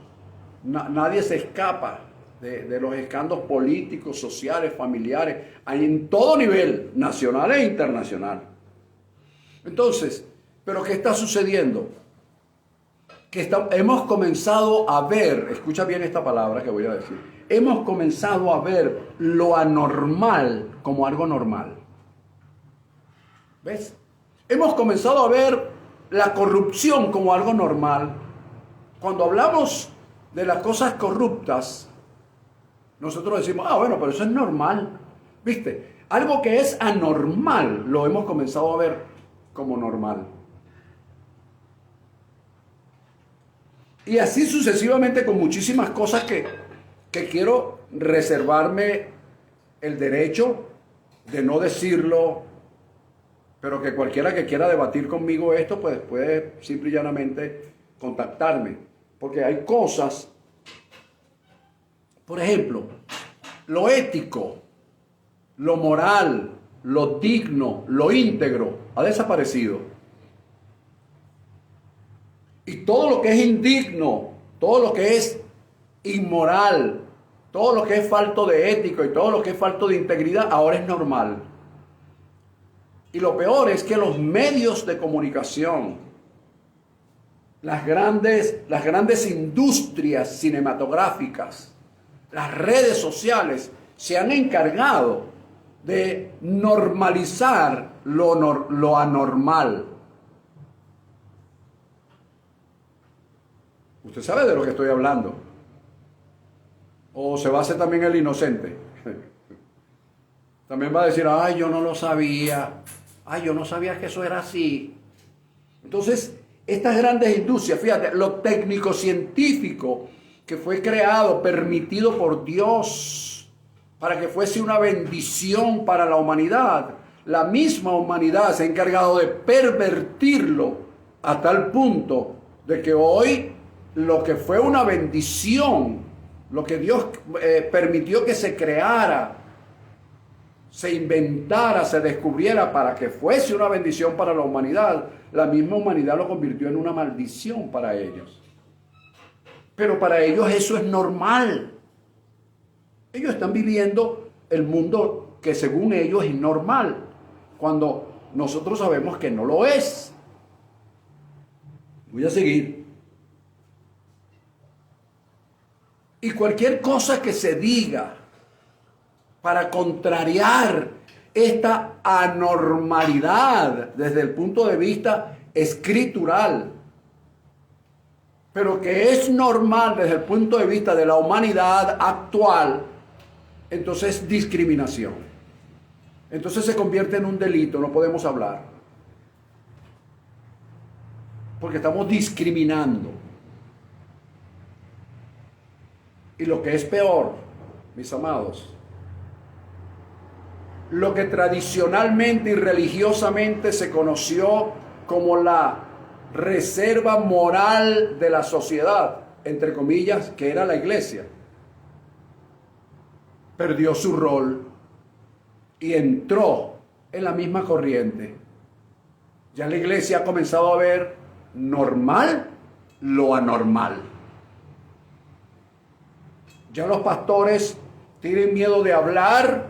Nadie se escapa de los escándalos políticos, sociales, familiares, en todo nivel, nacional e internacional. Entonces, ¿pero qué está sucediendo? Que hemos comenzado a ver, escucha bien esta palabra que voy a decir, hemos comenzado a ver lo anormal como algo normal. ¿Ves? Hemos comenzado a ver la corrupción como algo normal. Cuando hablamos de las cosas corruptas, nosotros decimos, bueno, pero eso es normal. ¿Viste? Algo que es anormal lo hemos comenzado a ver como normal. Y así sucesivamente con muchísimas cosas que quiero reservarme el derecho de no decirlo, pero que cualquiera que quiera debatir conmigo esto, pues puede simple y llanamente contactarme. Porque hay cosas, por ejemplo, lo ético, lo moral, lo digno, lo íntegro, ha desaparecido. Y todo lo que es indigno, todo lo que es inmoral, todo lo que es falto de ético y todo lo que es falto de integridad, ahora es normal. Y lo peor es que los medios de comunicación, las grandes industrias cinematográficas, las redes sociales, se han encargado de normalizar lo anormal. Usted sabe de lo que estoy hablando. O se va a hacer también el inocente. También va a decir, ay, yo no lo sabía. Ay, yo no sabía que eso era así. Entonces, estas grandes industrias, fíjate, lo técnico-científico que fue creado, permitido por Dios, para que fuese una bendición para la humanidad. La misma humanidad se ha encargado de pervertirlo a tal punto de que hoy lo que fue una bendición, lo que Dios permitió que se creara, se inventara, se descubriera para que fuese una bendición para la humanidad, la misma humanidad lo convirtió en una maldición para ellos. Pero para ellos eso es normal. Ellos están viviendo el mundo que según ellos es normal, cuando nosotros sabemos que no lo es. Voy a seguir. Y cualquier cosa que se diga para contrariar esta anormalidad desde el punto de vista escritural, pero que es normal desde el punto de vista de la humanidad actual, entonces es discriminación. Entonces se convierte en un delito, no podemos hablar. Porque estamos discriminando. Y lo que es peor, mis amados, lo que tradicionalmente y religiosamente se conoció como la reserva moral de la sociedad, entre comillas, que era la iglesia, perdió su rol y entró en la misma corriente. Ya la iglesia ha comenzado a ver normal lo anormal. Ya los pastores tienen miedo de hablar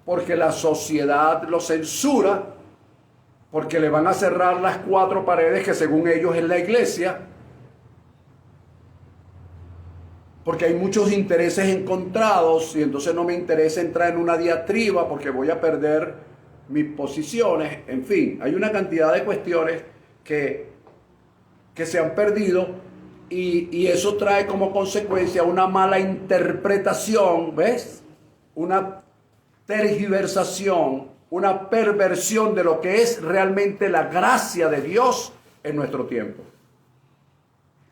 porque la sociedad los censura, porque le van a cerrar las 4 paredes que según ellos es la iglesia, porque hay muchos intereses encontrados y entonces no me interesa entrar en una diatriba porque voy a perder mis posiciones. En fin, hay una cantidad de cuestiones que se han perdido y eso trae como consecuencia una mala interpretación, ¿ves? Una tergiversación, una perversión de lo que es realmente la gracia de Dios en nuestro tiempo.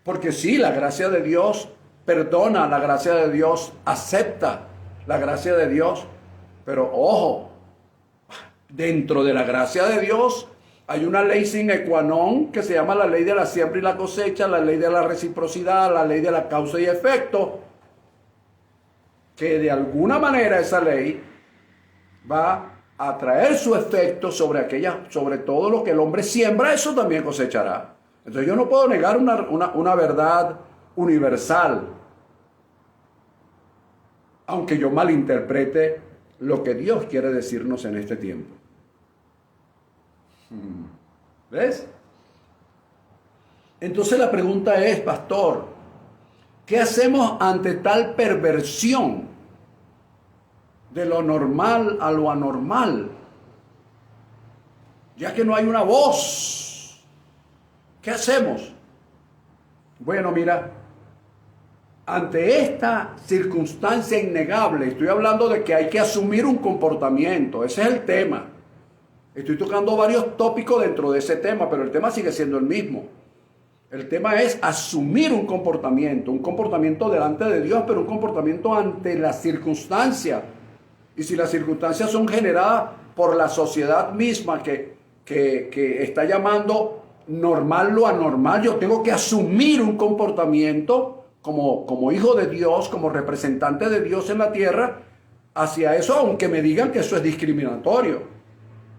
Porque sí, la gracia de Dios perdona, la gracia de Dios acepta, la gracia de Dios, pero ojo, dentro de la gracia de Dios hay una ley sine qua non que se llama la ley de la siembra y la cosecha, la ley de la reciprocidad, la ley de la causa y efecto, que de alguna manera esa ley va a traer su efecto sobre todo lo que el hombre siembra, eso también cosechará. Entonces yo no puedo negar una verdad universal, aunque yo malinterprete lo que Dios quiere decirnos en este tiempo. ¿Ves? Entonces la pregunta es, pastor, ¿qué hacemos ante tal perversión de lo normal a lo anormal? Ya que no hay una voz, ¿qué hacemos? Bueno, mira, ante esta circunstancia innegable, estoy hablando de que hay que asumir un comportamiento, ese es el tema. Estoy tocando varios tópicos dentro de ese tema, pero el tema sigue siendo el mismo. El tema es asumir un comportamiento delante de Dios, pero un comportamiento ante las circunstancias. Y si las circunstancias son generadas por la sociedad misma que está llamando normal lo anormal, yo tengo que asumir un comportamiento como hijo de Dios, como representante de Dios en la tierra, hacia eso, aunque me digan que eso es discriminatorio.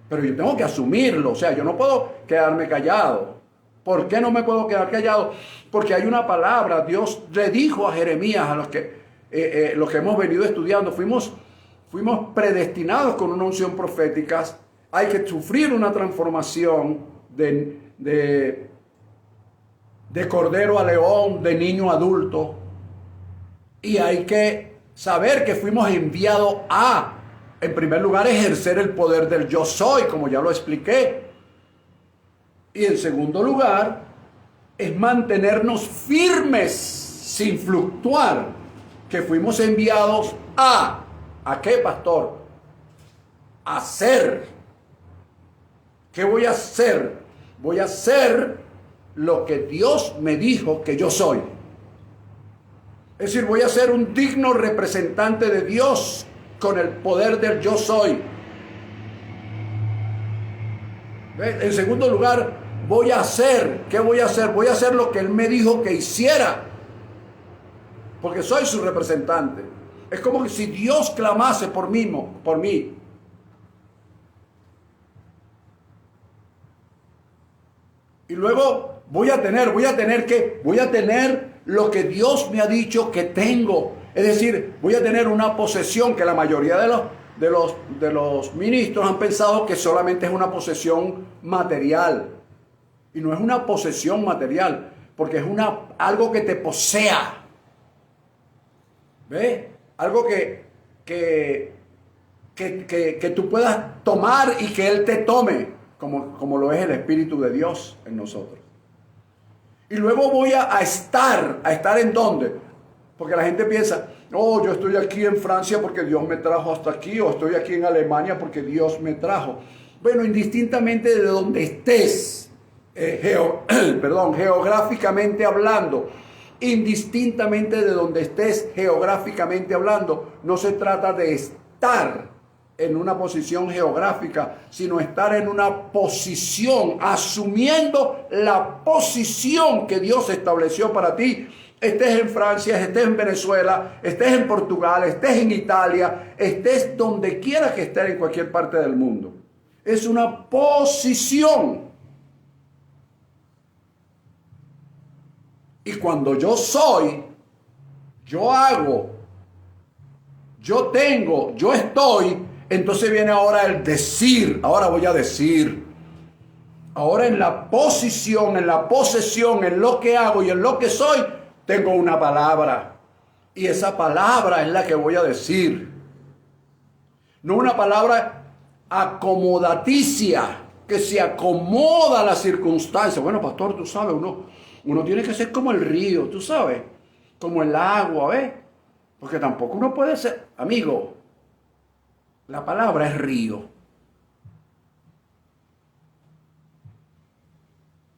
Pero yo tengo que asumirlo, o sea, yo no puedo quedarme callado. ¿Por qué no me puedo quedar callado? Porque hay una palabra, Dios le dijo a Jeremías, a los que hemos venido estudiando, fuimos predestinados con una unción profética, hay que sufrir una transformación de cordero a león, de niño a adulto, y hay que saber que fuimos enviados a En primer lugar, ejercer el poder del yo soy, como ya lo expliqué. Y en segundo lugar, es mantenernos firmes sin fluctuar, que fuimos enviados ¿a qué, pastor? A hacer. ¿Qué voy a hacer? Voy a hacer lo que Dios me dijo que yo soy. Es decir, voy a ser un digno representante de Dios con el poder del yo soy. ¿Ves? En segundo lugar, voy a hacer. ¿Qué voy a hacer? Voy a hacer lo que Él me dijo que hiciera. Porque soy su representante. Es como que si Dios clamase por mí. Y luego voy a tener lo que Dios me ha dicho que tengo. Es decir, voy a tener una posesión que la mayoría de los ministros han pensado que solamente es una posesión material. Y no es una posesión material, porque es algo que te posea. ¿Ves? Algo que tú puedas tomar y que Él te tome, como lo es el Espíritu de Dios en nosotros. Y luego voy a estar ¿en dónde? Porque la gente piensa, yo estoy aquí en Francia porque Dios me trajo hasta aquí, o estoy aquí en Alemania porque Dios me trajo. Bueno, indistintamente de donde estés, geográficamente hablando, indistintamente de donde estés geográficamente hablando, no se trata de estar en una posición geográfica, sino estar en una posición, asumiendo la posición que Dios estableció para ti. Estés en Francia, estés en Venezuela, estés en Portugal, estés en Italia, estés donde quiera que estés en cualquier parte del mundo. Es una posición. Y cuando yo soy, yo hago, yo tengo, yo estoy, entonces viene ahora el decir. Ahora voy a decir. Ahora en la posición, en la posesión, en lo que hago y en lo que soy, tengo una palabra. Y esa palabra es la que voy a decir. No una palabra acomodaticia, que se acomoda a las circunstancias. Bueno, pastor, tú sabes, uno tiene que ser como el río, tú sabes, como el agua, ¿ves? Porque tampoco uno puede ser, amigo, la palabra es río.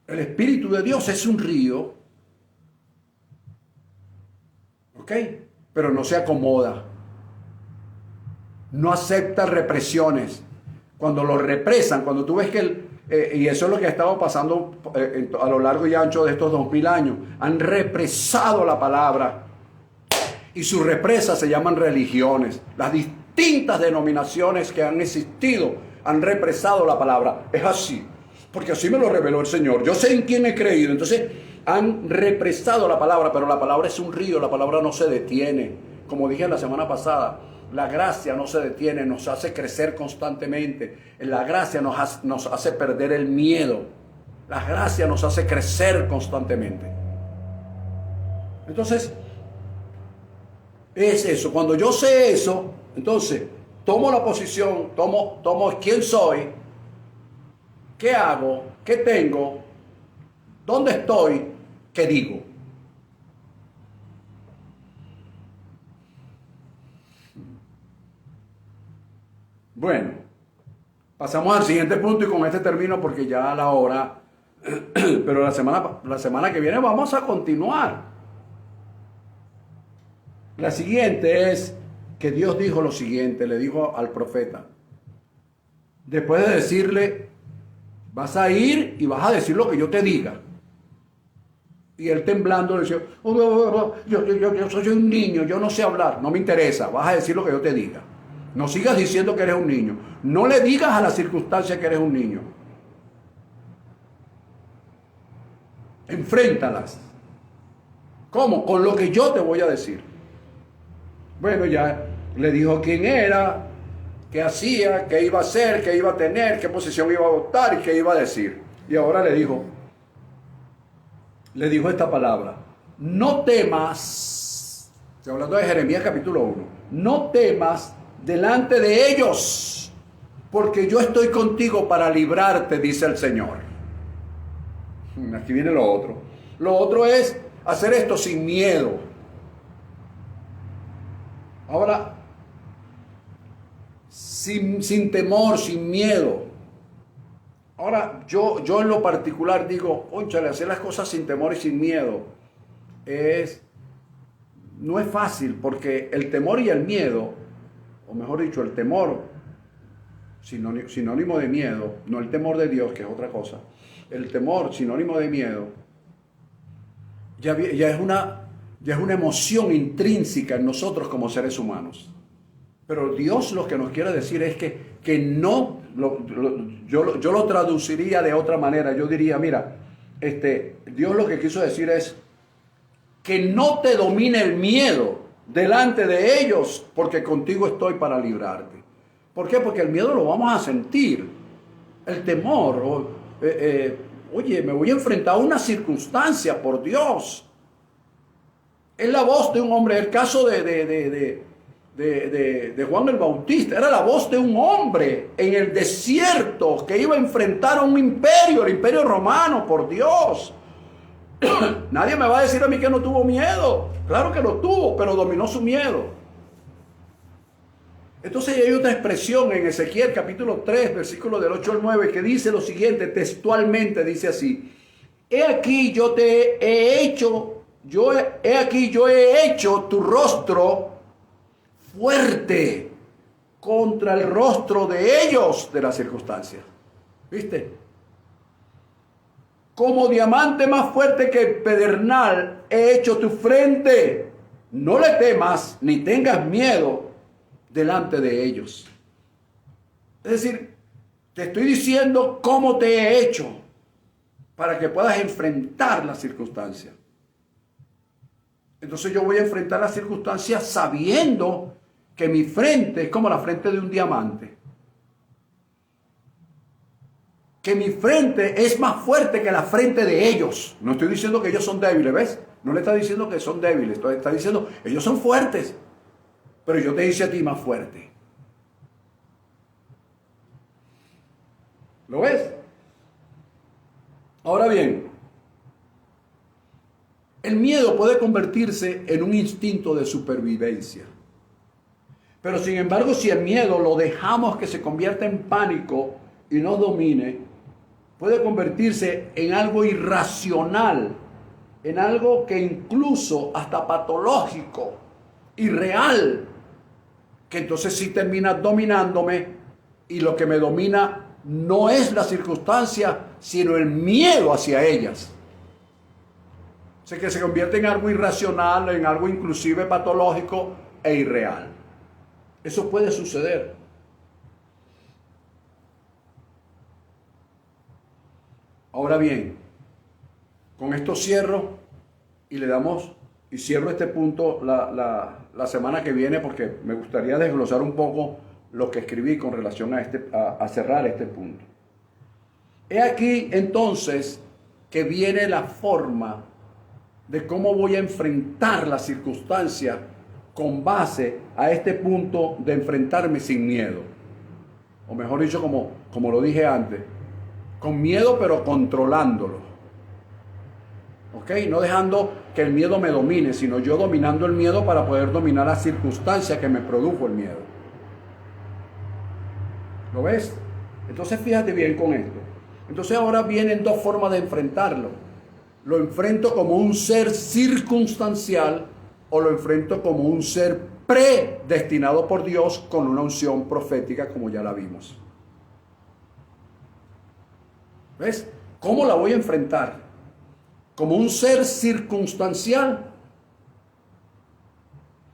El Espíritu de Dios es un río, ¿ok? Pero no se acomoda, no acepta represiones. Cuando lo represan, cuando tú ves que y eso es lo que ha estado pasando a lo largo y ancho de estos 2000 años, han represado la palabra. Y sus represas se llaman religiones. Las distintas denominaciones que han existido han represado la palabra. Es así, porque así me lo reveló el Señor. Yo sé en quién he creído. Entonces han represado la palabra, pero la palabra es un río, la palabra no se detiene. Como dije la semana pasada, la gracia no se detiene, nos hace crecer constantemente. La gracia nos hace perder el miedo. La gracia nos hace crecer constantemente. Entonces, es eso. Cuando yo sé eso, entonces tomo la posición, tomo quién soy, qué hago, qué tengo, dónde estoy, qué digo. Bueno, pasamos al siguiente punto y con este termino porque ya a la hora, pero la semana que viene vamos a continuar. La siguiente es que Dios dijo lo siguiente, le dijo al profeta. Después de decirle, vas a ir y vas a decir lo que yo te diga. Y él temblando le decía, yo soy un niño, yo no sé hablar, no me interesa, vas a decir lo que yo te diga. No sigas diciendo que eres un niño. No le digas a la circunstancia que eres un niño. Enfréntalas. ¿Cómo? Con lo que yo te voy a decir. Bueno, ya le dijo quién era, qué hacía, qué iba a hacer, qué iba a tener, qué posición iba a adoptar y qué iba a decir. Y ahora le dijo esta palabra. No temas, estoy hablando de Jeremías capítulo 1, no temas delante de ellos, porque yo estoy contigo para librarte, dice el Señor. Aquí viene lo otro. Lo otro es hacer esto sin miedo. Ahora, sin temor, sin miedo. Ahora, yo en lo particular digo, cónchale, hacer las cosas sin temor y sin miedo no es fácil, porque el temor y el miedo, o mejor dicho, el temor, sinónimo de miedo, no el temor de Dios, que es otra cosa, el temor, sinónimo de miedo, ya es una emoción intrínseca en nosotros como seres humanos. Pero Dios lo que nos quiere decir es que no, yo lo traduciría de otra manera. Yo diría, mira, Dios lo que quiso decir es que no te domine el miedo delante de ellos, porque contigo estoy para librarte. ¿Por qué? Porque el miedo lo vamos a sentir. El temor, oye, me voy a enfrentar a una circunstancia, por Dios. Es la voz de un hombre. El caso de Juan el Bautista era la voz de un hombre en el desierto que iba a enfrentar a un imperio, el imperio romano, por Dios. Nadie me va a decir a mí que no tuvo miedo. Claro que lo tuvo, pero dominó su miedo. Entonces hay otra expresión en Ezequiel capítulo 3, versículo del 8 al 9, que dice lo siguiente, textualmente dice así: he aquí yo he hecho tu rostro fuerte contra el rostro de ellos, de las circunstancias. ¿Viste? Como diamante más fuerte que el pedernal he hecho tu frente. No le temas ni tengas miedo delante de ellos. Es decir, te estoy diciendo cómo te he hecho para que puedas enfrentar las circunstancias. Entonces yo voy a enfrentar las circunstancias sabiendo que mi frente es como la frente de un diamante. Que mi frente es más fuerte que la frente de ellos. No estoy diciendo que ellos son débiles, ¿ves? No le está diciendo que son débiles, está diciendo ellos son fuertes. Pero yo te hice a ti más fuerte. ¿Lo ves? Ahora bien, el miedo puede convertirse en un instinto de supervivencia. Pero sin embargo, si el miedo lo dejamos que se convierta en pánico y nos domine, puede convertirse en algo irracional, en algo que incluso hasta patológico, irreal, que entonces sí termina dominándome, y lo que me domina no es la circunstancia, sino el miedo hacia ellas. O sea, que se convierte en algo irracional, en algo inclusive patológico e irreal. Eso puede suceder. Ahora bien, con esto cierro y cierro este punto la semana que viene, porque me gustaría desglosar un poco lo que escribí con relación a cerrar este punto. He aquí entonces que viene la forma de cómo voy a enfrentar las circunstancias con base a este punto de enfrentarme sin miedo. O mejor dicho, como lo dije antes, con miedo pero controlándolo. ¿Ok? No dejando que el miedo me domine, sino yo dominando el miedo para poder dominar la circunstancia que me produjo el miedo. ¿Lo ves? Entonces fíjate bien con esto. Entonces ahora vienen dos formas de enfrentarlo. Lo enfrento como un ser circunstancial o lo enfrento como un ser predestinado por Dios con una unción profética, como ya la vimos. ¿Ves? ¿Cómo la voy a enfrentar? ¿Como un ser circunstancial?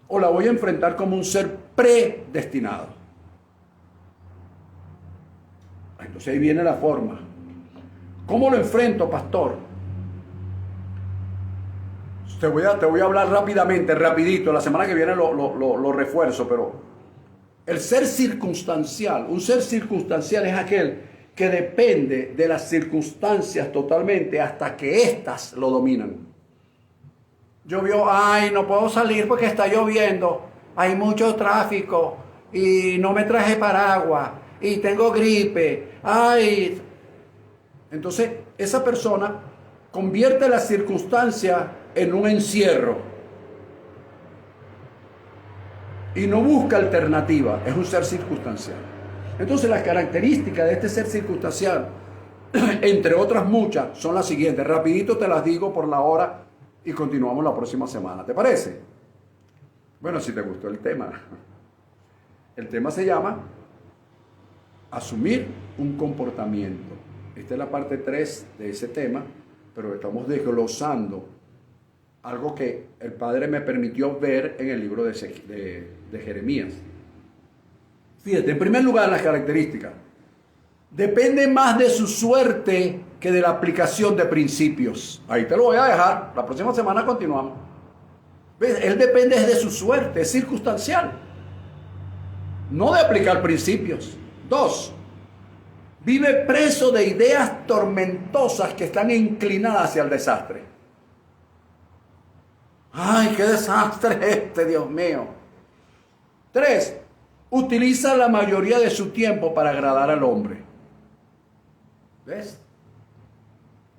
¿O la voy a enfrentar como un ser predestinado? Entonces ahí viene la forma. ¿Cómo lo enfrento, pastor? Te voy a hablar rápidamente, rapidito. La semana que viene lo refuerzo, pero el ser circunstancial, un ser circunstancial es aquel que depende de las circunstancias totalmente hasta que éstas lo dominan. Llovió, ay, no puedo salir porque está lloviendo, hay mucho tráfico, y no me traje paraguas y tengo gripe. Ay. Entonces, esa persona convierte la circunstancia en un encierro y no busca alternativa, es un ser circunstancial. Entonces, las características de este ser circunstancial, entre otras muchas, son las siguientes. Rapidito te las digo por la hora y continuamos la próxima semana. ¿Te parece? Bueno, si te gustó el tema. El tema se llama asumir un comportamiento. Esta es la parte 3 de ese tema, pero estamos desglosando algo que el Padre me permitió ver en el libro de Jeremías. Fíjate, en primer lugar, las características. Depende más de su suerte que de la aplicación de principios. Ahí te lo voy a dejar. La próxima semana continuamos. ¿Ves? Él depende de su suerte, es circunstancial. No de aplicar principios. 2. Vive preso de ideas tormentosas que están inclinadas hacia el desastre. ¡Ay, qué desastre este, Dios mío! 3. Utiliza la mayoría de su tiempo para agradar al hombre. ¿Ves?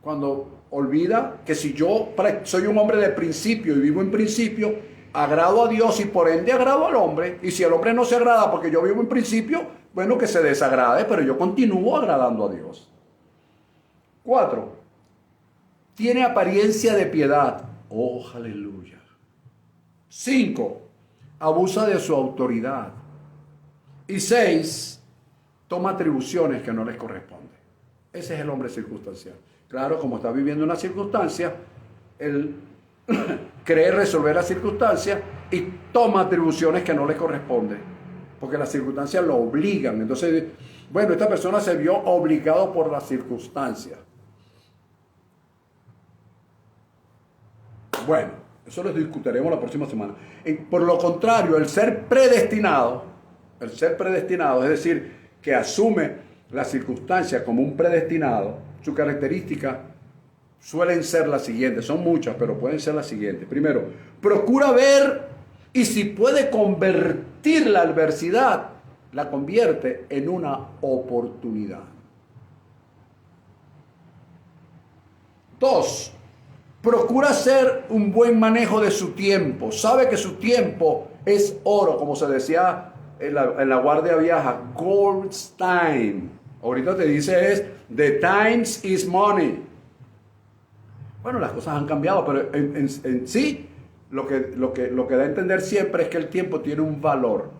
Cuando olvida que si yo soy un hombre de principio y vivo en principio, agrado a Dios y por ende agrado al hombre. Y si el hombre no se agrada porque yo vivo en principio, bueno, que se desagrade, pero yo continúo agradando a Dios. 4. Tiene apariencia de piedad. Oh, aleluya. 5. Abusa de su autoridad. Y 6. Toma atribuciones que no les corresponden. Ese es el hombre circunstancial. Claro, como está viviendo una circunstancia, él cree resolver la circunstancia y toma atribuciones que no le corresponden, porque las circunstancias lo obligan. Entonces, bueno, esta persona se vio obligado por las circunstancias. Bueno, eso lo discutiremos la próxima semana. Por lo contrario, el ser predestinado, es decir, que asume la circunstancia como un predestinado, sus características suelen ser las siguientes, son muchas, pero pueden ser las siguientes. Primero, procura ver y si puede convertir la adversidad, la convierte en una oportunidad. 2, procura hacer un buen manejo de su tiempo. Sabe que su tiempo es oro, como se decía en la guardia vieja, gold's time. Ahorita te dice es, the times is money. Bueno, las cosas han cambiado, pero en sí, lo que da a entender siempre es que el tiempo tiene un valor.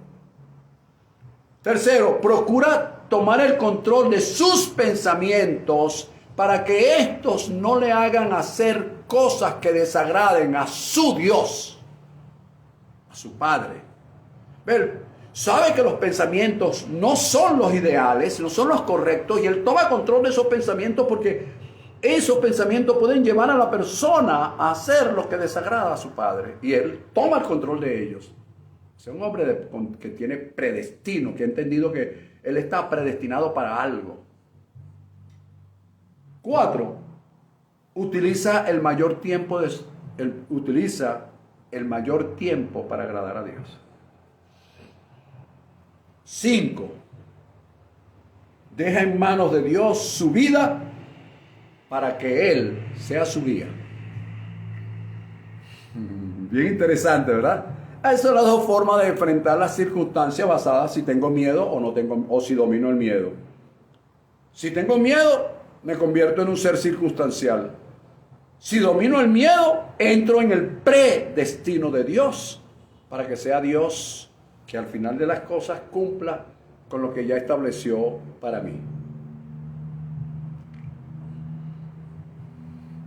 Tercero, procura tomar el control de sus pensamientos para que estos no le hagan hacer cosas que desagraden a su Dios, a su Padre. Ver, sabe que los pensamientos no son los ideales, no son los correctos, y él toma control de esos pensamientos porque esos pensamientos pueden llevar a la persona a hacer lo que desagrada a su Padre, y él toma el control de ellos. Es un hombre que tiene predestino, que ha entendido que él está predestinado para algo. 4. Utiliza el mayor tiempo para agradar a Dios. 5. Deja en manos de Dios su vida para que Él sea su guía. Bien interesante, ¿verdad? Esas son las dos formas de enfrentar las circunstancias basadas si tengo miedo o no tengo, o si domino el miedo. Si tengo miedo, me convierto en un ser circunstancial. Si domino el miedo, entro en el predestino de Dios para que sea Dios que al final de las cosas cumpla con lo que ya estableció para mí.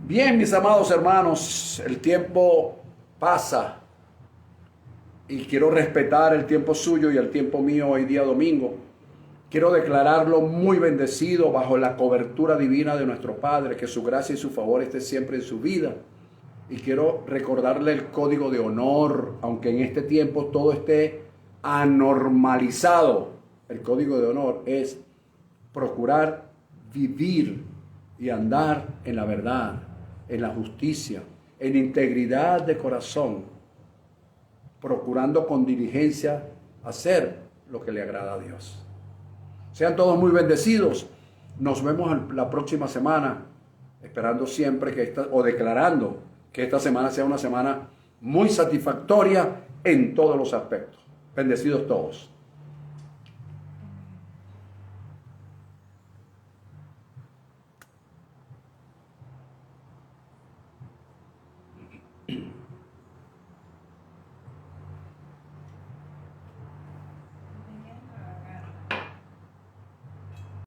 Bien, mis amados hermanos, el tiempo pasa y quiero respetar el tiempo suyo y el tiempo mío hoy día domingo. Quiero declararlo muy bendecido bajo la cobertura divina de nuestro Padre, que su gracia y su favor esté siempre en su vida. Y quiero recordarle el código de honor, aunque en este tiempo todo esté anormalizado. El código de honor es procurar vivir y andar en la verdad, en la justicia, en integridad de corazón, procurando con diligencia hacer lo que le agrada a Dios. Sean todos muy bendecidos. Nos vemos la próxima semana, esperando siempre que declarando que esta semana sea una semana muy satisfactoria en todos los aspectos. Bendecidos todos.